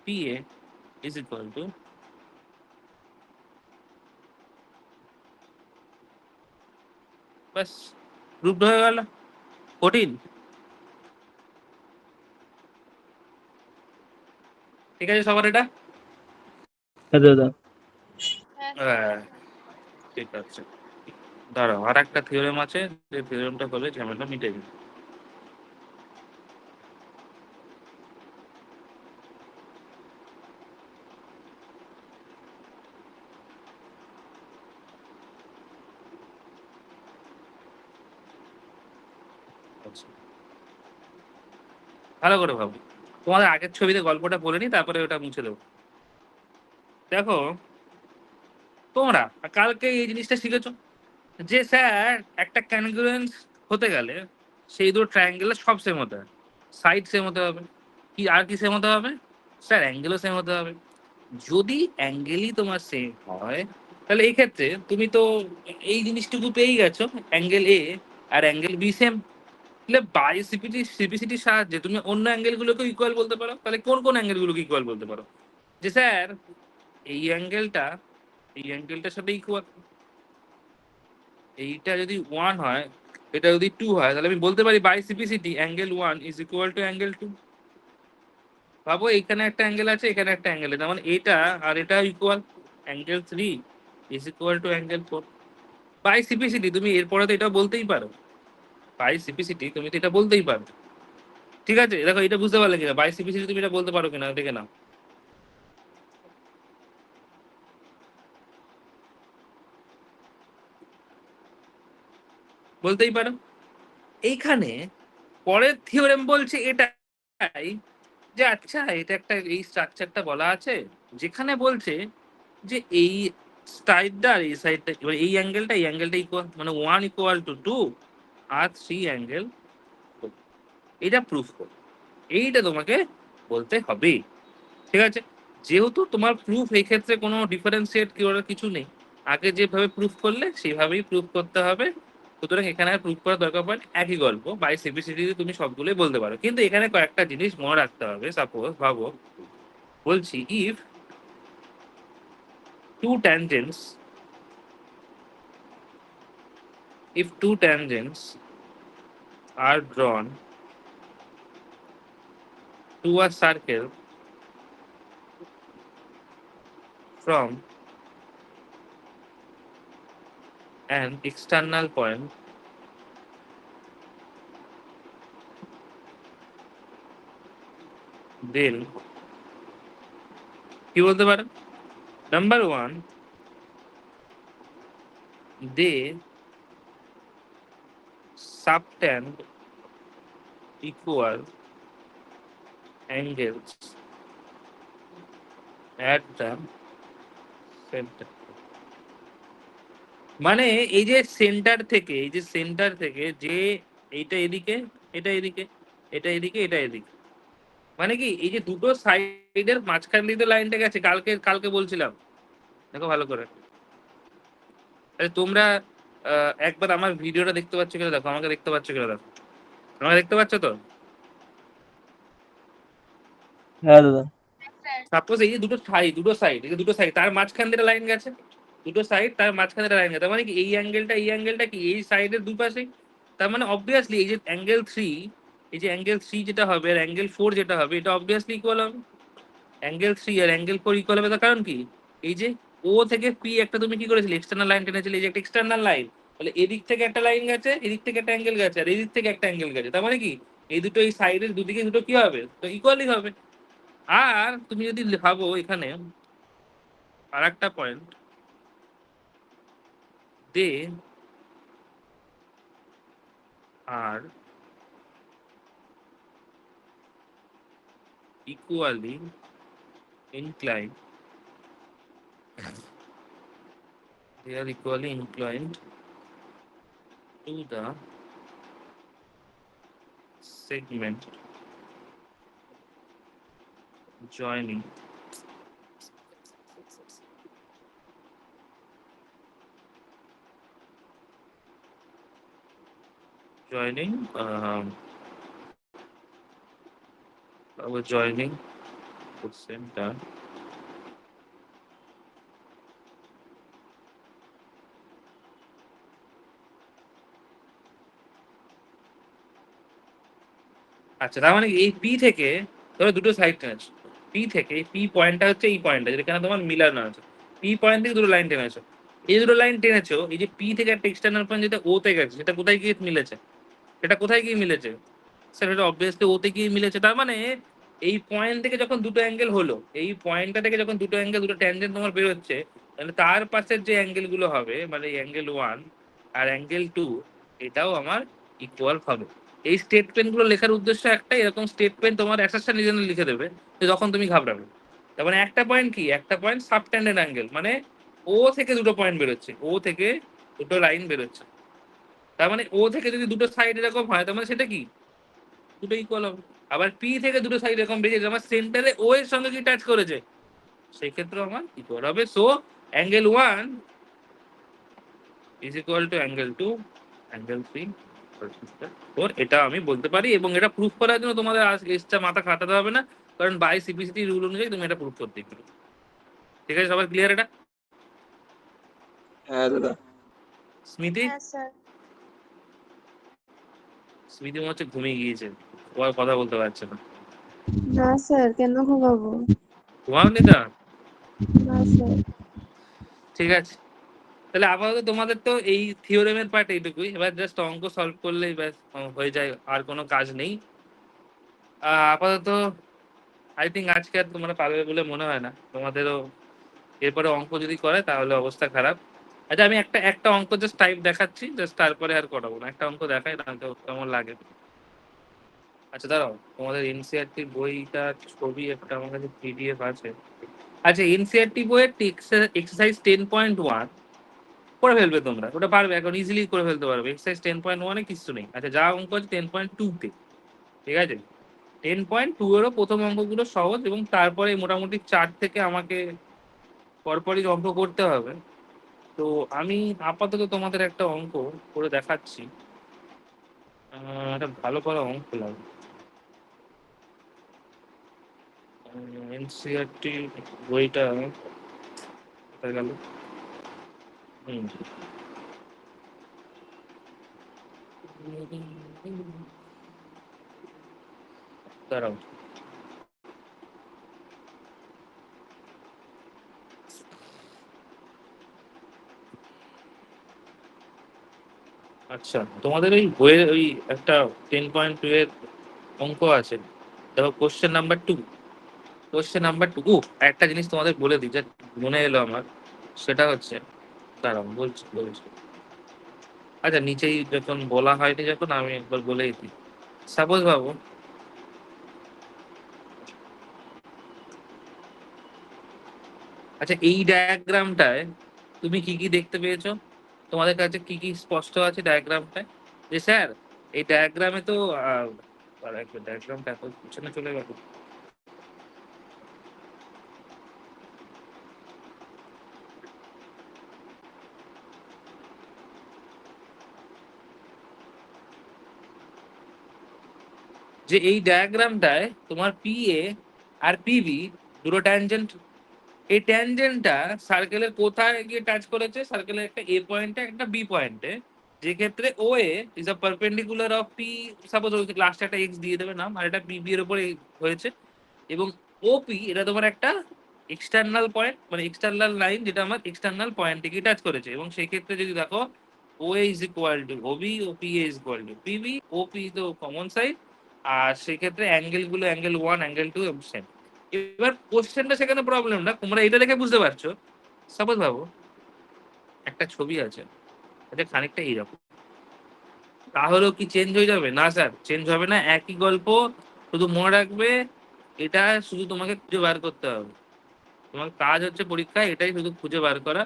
A: PA is equal two, bus proved হয়ে গেল। কঠিন? ঠিক আছে সবার এটা?
B: হ্যাঁ দাদা।
D: হ্যাঁ
A: হ্যাঁ ঠিক আছে, দাঁড়াও আর একটা থিওরেম আছে, যে থিওরেমটা করলে ঝামেলা মিটে যাবে। আচ্ছা, ভালো করে ভাবো, তোমাদের আগের ছবিতে গল্পটা বলে নি, তারপরে ওটা মুছে দেবো। দেখো, তোমরা কালকে এই জিনিসটা শিখেছো যে স্যার একটা ক্যানগ্রুয়েন্স হতে গেলে সেই দুটো ট্রায়াঙ্গেলের সব সেম হতে হবে, সাইড সেম হতে হবে, কি আর কি সেম হতে হবে স্যার, অ্যাঙ্গেলও সেম হতে হবে। যদি অ্যাঙ্গেলই তোমার সেম হয়, তাহলে এই ক্ষেত্রে তুমি তো এই জিনিসটুকু পেয়েই গেছো, অ্যাঙ্গেল এ আর অ্যাঙ্গেল বি সেম। তাহলে বাই সিপিসিটির সাহায্যে তুমি অন্য অ্যাঙ্গেলগুলোকে ইকুয়াল বলতে পারো। তাহলে কোন কোন অ্যাঙ্গেলগুলোকে ইকুয়াল বলতে পারো? যে স্যার এই অ্যাঙ্গেলটা এই অ্যাঙ্গেলটার সাথে ইকুয়াল, এইটা যদি 1 হয়, এটা যদি 2 হয়, তাহলে আমি বলতে পারি by CPCT angle 1 is equal to angle 2। ভাবো এখানে একটা অ্যাঙ্গেল আছে, এখানে একটা অ্যাঙ্গেল আছে, মানে এটা আর এটা equal, angle 3 is equal to angle 4। By CPCT তুমি এরপরে তো এটা বলতেই পারো, বাই সিপিসিটি তুমি তো এটা বলতেই পারো। ঠিক আছে, দেখো এটা বুঝতে পারলে কিনা, বাই সিপিসিটি তুমি এটা বলতে পারো কিনা দেখে নাও। বলতেই পারো। এইখানে পরের থিওরেম বলছে এটাই, যে আচ্ছা এটা একটা এই স্ট্রাকচারটা বলা আছে, যেখানে বলছে যে এই সাইডটা আর এই সাইডটা, এবার এই অ্যাঙ্গেলটা ইকুয়াল, মানে 1 = 2 আর 3 অ্যাঙ্গেল, এটা প্রুফ করো, এইটা তোমাকে বলতে হবে। ঠিক আছে, যেহেতু তোমার প্রুফ এই ক্ষেত্রে কোনো ডিফারেন্সিয়েট করার কিছু নেই, আগে যেভাবে প্রুফ করলে সেভাবেই প্রুফ করতে হবে। সুতরাং এখানে আর প্রুফ করার দরকার পড়ে না, একই গল্প, বাই সিপিসিটি তুমি সবগুলোই বলতে পারো। কিন্তু এখানে কয়েকটা জিনিস মনে রাখতে হবে। সাপোজ ভাবো, বলছি if two tangents if two tangents are drawn to a circle from an external point, then কি বলতে পারেন? Number one, they subtend equal angles at the center। মানে এই যে সেন্টার থেকে, এই যে সেন্টার থেকে যে এইটা এদিকে, এটা এদিকে, এটা এদিকে, এটা এদিকে, মানে কি এই যে দুটো সাইডের মাঝখান দিয়ে তো লাইনটা গেছে, কালকে কালকে বলছিলাম। দেখো ভালো করে, আরে তোমরা একবার আমার ভিডিওটা দেখতে পাচ্ছ কিনা দেখো, আমাকে দেখতে পাচ্ছ কিনা দেখো, আমাকে দেখতে পাচ্ছ তো?
B: হ্যাঁ দাদা।
D: স্যার।
A: সাপোজ এই যে দুটো সাইড এই যে দুটো সাইড তার মাঝখান দিয়ে লাইন গেছে, দুটো সাইড তার মাঝখান দিয়ে লাইন গেছে, তার মানে কি এই অ্যাঙ্গেলটা কি এই সাইডের দুপাশে। তার মানে অবভিয়াসলি এই যে অ্যাঙ্গেল 3, এই যে অ্যাঙ্গেল 3 যেটা হবে আর অ্যাঙ্গেল 4 যেটা হবে, এটা অবভিয়াসলি ইকুয়াল হবে। অ্যাঙ্গেল 3 আর অ্যাঙ্গেল 4 ইকুয়াল হবে, তার কারণ কি এই যে ও থেকে পি একটা তুমি কি করেছিলে, এক্সটার্নাল লাইন টেনেছিলে, এই যে একটা এক্সটার্নাল লাইন, তাহলে এদিক থেকে একটা লাইন গেছে, এদিক থেকে একটা অ্যাঙ্গেল গেছে, আর এদিক থেকে একটা অ্যাঙ্গেল গেছে, তার মানে কি এই দুটো এই সাইডের দুদিকে দুটো কি হবে, তো ইকুয়ালি হবে। আর তুমি যদি ভাবো এখানে আর একটা point, they are equally inclined, they are equally inclined to the segment joining joining joining the center আচ্ছা, তার মানে এই পি থেকে ধরো দুটো সাইড টেনেছো, পি থেকে এই পি পয়েন্টটা হচ্ছে এই পয়েন্টটা যেখানে তোমার মিলানো আছে, পি পয়েন্ট থেকে দুটো লাইন টেনেছো, এই দুটো লাইন টেনেছো, এই যে পি থেকে একটা এক্সটার্নাল পয়েন্ট যেটা ওতে গেছে সেটা কোথায় গিয়ে মিলেছে, সেটা কোথায় গিয়ে মিলেছে স্যার, এটা অবভিয়াসলি ওতে গিয়ে মিলেছে। তার মানে এই পয়েন্ট থেকে যখন দুটো অ্যাঙ্গেল হলো, এই পয়েন্টটা থেকে যখন দুটো অ্যাঙ্গেল দুটো ট্যানজেন্ট তোমার বেরোচ্ছে, তাহলে তার পাশের যে অ্যাঙ্গেল গুলো হবে মানে অ্যাঙ্গেল 1 আর অ্যাঙ্গেল 2 এটাও আমার ইকুয়াল হবে। এই স্টেটমেন্ট গুলো লেখার উদ্দেশ্য একটাই, এরকম স্টেটমেন্ট তোমার অ্যাসারশন নিজে লিখে দেবে যে যখন তুমি ঘাবড়াবে। তার মানে একটা পয়েন্ট কি, একটা পয়েন্ট সাবটেন্ডেন্ট অ্যাঙ্গেল, মানে ও থেকে দুটো পয়েন্ট বেরোচ্ছে, ও থেকে দুটো লাইন বেরোচ্ছে। তার মানে ও থেকে যদি দুটো সাইড এরকম হয় তার মানে সেটা কি দুটো ইকুয়াল হবে। আবার পি থেকে দুটো সাইড এরকম বেরিয়েছে, আমার সেন্টারে ও এর সঙ্গে কি টাচ করেছে, সেই ক্ষেত্রে আমার ইকুয়াল হবে। So angle 1 is equal to angle 2, angle 3 4, এটা আমি বলতে পারি। এবং এটা প্রুফ করার জন্য তোমাদের এক্সট্রা মাথা খাটাতে হবে না, কারণ বাই সিপিসিটি রুল অনুযায়ী তুমি এটা প্রুফ করতেই পারো। ঠিক আছে, সবার ক্লিয়ার এটা?
B: হ্যাঁ দাদা।
A: স্মৃতি,
D: হ্যাঁ স্যার।
A: স্মৃতি মনে হচ্ছে ঘুমিয়ে গিয়েছে, ও আর কথা বলতে পারছে না।
C: না স্যার, কেন ঘুমাবো?
A: ঘুমাওনি তা?
C: না স্যার।
A: ঠিক আছে, তাহলে আপাতত তোমাদের তো এই থিওরেমের পার্ট এইটুকুই, এবার জাস্ট অঙ্ক সলভ করলেই ব্যাস হয়ে যায়, আর কোনো কাজ নেই। আপাতত আই থিঙ্ক আজকে আর তোমরা পারবে বলে মনে হয় না, তোমাদেরও এরপরে অঙ্ক যদি করে তাহলে অবস্থা খারাপ। আচ্ছা, আমি একটা একটা অঙ্ক জাস্ট টাইপ দেখাচ্ছি, জাস্ট তারপরে আর করাবো না, একটা অঙ্ক দেখাই না তো কেমন লাগে। আচ্ছা দাঁড়াও, তোমাদের এনসিআরটি বইটা ছবি একটা আমার কাছে পিডিএফ আছে। আচ্ছা, এনসিআরটি বইয়ের এক্সারসাইজ 10.1 করে ফেলবে তোমরা, ওটা পারবে এখন, ইজিলি করে ফেলতে পারবে। এক্সারসাইজ 10.1 কিছু নেই। আচ্ছা, যা অঙ্ক আছে 10.2 তে, ঠিক আছে? 10.2 এরও প্রথম অঙ্কগুলো সহজ, এবং তারপরে মোটামুটি 4 থেকে আমাকে পরপরই অঙ্ক করতে হবে। তো আমি আপাতত তোমাদের একটা অঙ্ক করে দেখাচ্ছি, একটা ভালো করে অঙ্ক লাগবে। এনসিআরটি বইটা কোথায় গেল? হুম, দাঁড়াও। আচ্ছা, তোমাদের ওই বইয়ের ওই একটা 10.2 এর অঙ্ক আছে, দেখো কোশ্চেন নাম্বার 2। কোশ্চেন নাম্বার 2, একটা জিনিস তোমাদের বলে দিই, যা মনে এলো আমার, সেটা হচ্ছে, দাঁড়াও বলছি বলছি। আচ্ছা, নিচেই যখন বলা হয়নি, যখন আমি একবার বলেই দিই। সাপোজ ভাবো, আচ্ছা এই ডায়াগ্রামটায় তুমি কি কি দেখতে পেয়েছো, তোমাদের কাছে কি কি স্পষ্ট আছে ডায়াগ্রামটায়? যে স্যার এই ডায়াগ্রামে তো ডায়াগ্রামটা এত পিছনে চলে গেল। যে এই ডায়াগ্রামটায় তোমার পি এ আর পিবি দুটো ট্যানজেন্ট, এই ট্যানজেন্টটা সার্কেলের কোথায় গিয়ে টাচ করেছে, সার্কেলের একটা এ পয়েন্টে একটা বি পয়েন্টে, যে ক্ষেত্রে O A is a perpendicular of P, suppose ওই লাস্টে একটা এক্স দিয়ে দেবে নাম, আর এটা পি বি এর উপরে হয়েছে। এবং ওপি এটা তোমার একটা এক্সটার্নাল পয়েন্ট, মানে এক্সটার্নাল লাইন যেটা আমার এক্সটার্নাল পয়েন্টকে টাচ করেছে। এবং সেই ক্ষেত্রে যদি দেখো O A is equal to OB, O P A is equal to PB, O P তো কমন সাইড, আর সেই ক্ষেত্রে অ্যাঙ্গেল গুলো অ্যাঙ্গেল 1 অ্যাঙ্গেল 2 সেম। এবার কোশ্চেনটা সেখানে প্রবলেম না, তোমরা এটা দেখে বুঝতে পারছো। সাপোজ ভাবো একটা ছবি আছে, এটা খানিকটা এইরকম, তাহলেও কি চেঞ্জ হয়ে যাবে? না স্যার, চেঞ্জ হবে না, একই গল্প। শুধু মনে রাখবে, এটা শুধু তোমাকে খুঁজে বার করতে হবে। তোমার কাজ হচ্ছে পরীক্ষায় এটাই শুধু খুঁজে বার করা,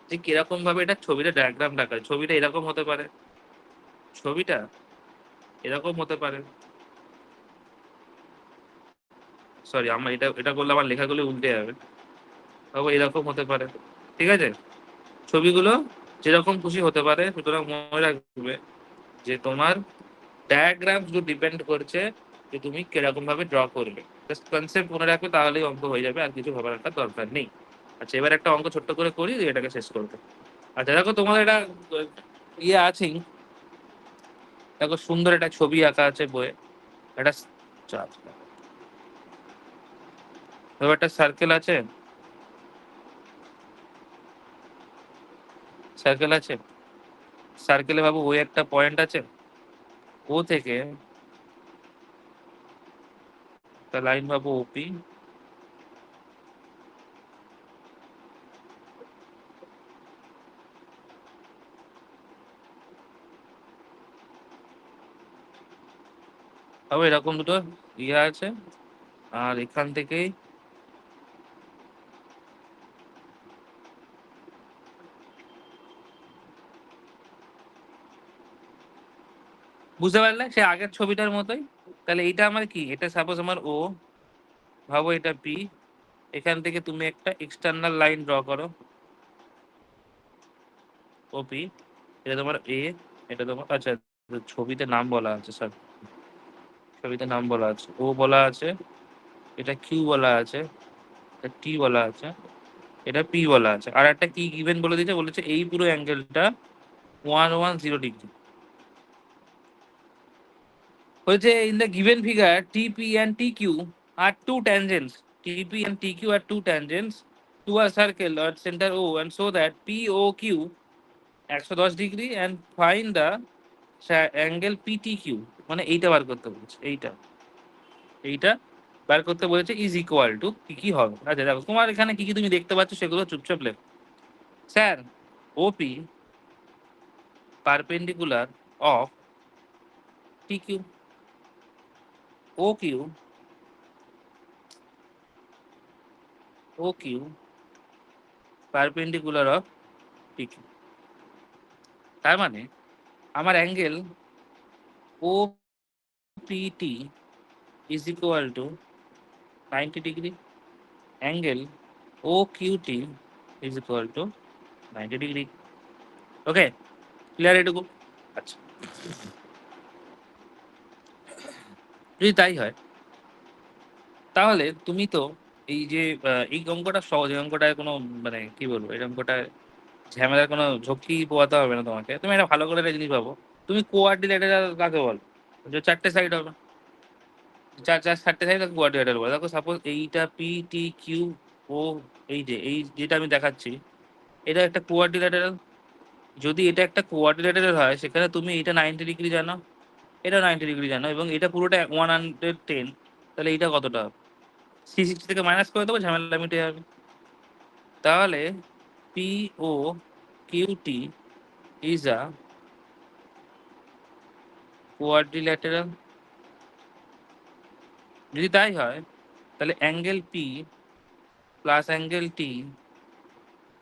A: যে কিরকম ভাবে এটা ছবিটা ডায়াগ্রাম দেখায়। ছবিটা এরকম হতে পারে, ছবিটা এরকম হতে পারে, সরি আমার এটা এটা করলে আমার লেখাগুলো উল্টে যাবে, তবে এরকম হতে পারে। ঠিক আছে, ছবিগুলো যেরকম খুশি হতে পারে। সুতরাং মনে রাখবে যে তোমার ডায়াগ্রাম শুধু ডিপেন্ড করছে যে তুমি কিরকম ভাবে ড্র করবে। জাস্ট কনসেপ্ট মনে রাখবে, তাহলেই অঙ্ক হয়ে যাবে, আর কিছু ভাবার একটা দরকার নেই। আচ্ছা, এবার একটা অঙ্ক ছোট্ট করে করি, দিয়ে এটাকে শেষ করবো। আচ্ছা দেখো, তোমাদের এটা ইয়ে আছেই, দেখো সুন্দর একটা ছবি আঁকা আছে বইয়ে, এটা চাপ, এবার একটা সার্কেল আছে, সার্কেল আছে, সার্কেলে বাবু ওই একটা পয়েন্ট আছে, ও থেকে একটা লাইন বাবু ওপি, বাবু এরকম দুটো ইয়ে আছে, আর এখান থেকেই বুঝতে পারলে সে আগের ছবিটার মতোই। তাহলে এইটা আমার কি, এটা সাপোজ আমার ও, ভাবো এটা পি, এখান থেকে তুমি একটা এক্সটার্নাল লাইন ড্র করো ওপি, এটা তোমার এ, এটা তোমার, আচ্ছা ছবিতে নাম বলা আছে স্যার, ছবিতে নাম বলা আছে, ও বলা আছে, এটা কিউ বলা আছে, এটা টি বলা আছে, এটা পি বলা আছে, আর একটা কি গিভেন বলে দিয়েছে, বলেছে এই পুরো অ্যাঙ্গেলটা 110 ডিগ্রি হয়েছে। In the given figure TP and T Q are two tangents, TP and T Q are two tangents to a circle are centre O, and so that P O Q 110 degree and find the angle PT Q, মানে এইটা বার করতে বলেছে, এইটা বার করতে বলেছে, is equal two কি কি হবে। আচ্ছা দেখো তোমার এখানে কি কি তুমি দেখতে পাচ্ছ সেগুলো চুপচাপ লেখ। Sir OP perpendicular of T Q, O Q, O Q perpendicular of T Q. তার মানে আমার angle O PT is equal to 90 degree, angle O QT is equal to 90 degree. Okay, clear এটুকু? আচ্ছা, যদি তাই হয় তাহলে তুমি তো এই যে এই অঙ্কটা সহজ, এই অঙ্কটায় কোনো মানে কি বলবো, এই অঙ্কটায় ঝামেলার কোনো ঝক্কি পোয়াতে হবে না তোমাকে, তুমি এটা ভালো করে একটা জিনিস পাবো, তুমি কোয়াড্রিল্যাটারাল কাকে বল, যে চারটে সাইড হবে, চারটে সাইড কোয়াড্রিল্যাটারাল বলে। দেখো সাপোজ এইটা পি টি কিউ ও, এই যে এই যেটা আমি দেখাচ্ছি এটা একটা কোয়াড্রিল্যাটারাল। যদি এটা একটা কোয়াড্রিল্যাটারাল হয় সেখানে তুমি এটা 90 ডিগ্রি জানো, এটা 90 ডিগ্রি জানো, এবং এটা পুরোটা 110, তাহলে এইটা কতটা হবে, 360 থেকে মাইনাস করে দেবো, ঝামেলা মিটে যাবে। তাহলে P O QT is a quadrilateral. যদি তাই হয় তাহলে angle P plus angle T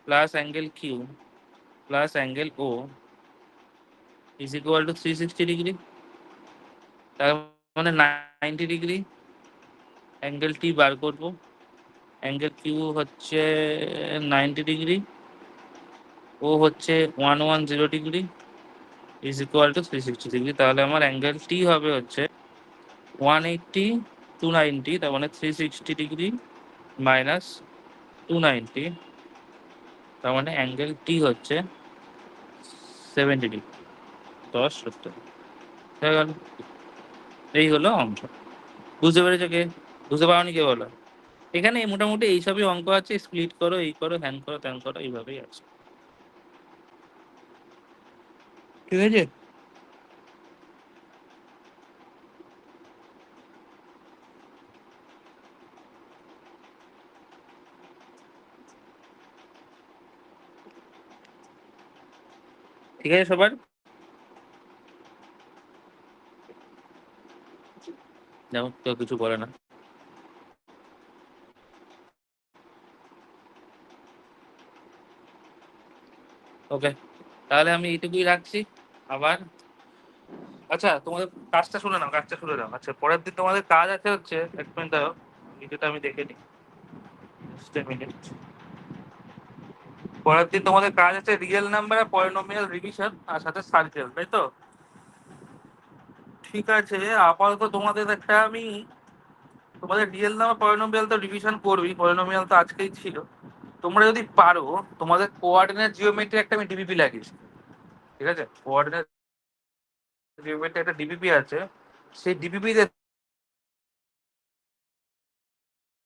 A: plus angle Q plus angle O is equal to 360 degree. তার মানে 90 ডিগ্রি অ্যাঙ্গেল টি বার করবো, অ্যাঙ্গেল কিউ হচ্ছে 90 ডিগ্রি, ও হচ্ছে 110 degree, is equal to 360 degree. তাহলে আমার অ্যাঙ্গেল টি হবে হচ্ছে 180, 290, তার মানে 360 ডিগ্রি মাইনাস 290, তার মানে অ্যাঙ্গেল টি হচ্ছে 70 ডিগ্রি, 10 70 হয়ে গেল। এই হলো অঙ্ক, বুঝতে পেরেছো কে? বুঝতে পারোনি কে বলো? এখানে মোটামুটি এইসবই অঙ্ক আছে, স্প্লিট করো, এই করো, হ্যান করো, ত্যান করো, এইভাবেই আছে, ঠিক আছে? ঠিক আছে সবার? যেমন কেউ কিছু বলে না। ওকে, তাহলে আমি এইটুকুই রাখছি। আবার আচ্ছা তোমাদের কাজটা শুনে নাও, কাজটা শুনে নাও। আচ্ছা পরের দিন তোমাদের কাজ আছে হচ্ছে, এক মিনিট দাও, ভিডিওটা আমি দেখে নিই, just a minute। পরের দিন তোমাদের কাজ আছে রিয়েল নাম্বার আর পলিনোমিয়াল রিভিশন আর সাথে সার্কেল, তাই তো? ঠিক আছে, আপাতত তোমাদের একটা আমি, তোমাদের রিয়েল নাম্বার পলিনোমিয়াল তো রিভিশন করবি, পলিনোমিয়াল তো আজকেই ছিল। তোমরা যদি পারো তোমাদের কোঅর্ডিনেট জিওমেট্রি একটা আমি ডিবিপি লাগিয়েছি, ঠিক আছে? কোঅর্ডিনেট জিওমেট্রি একটা ডিবিপি আছে, সেই ডিবিপিতে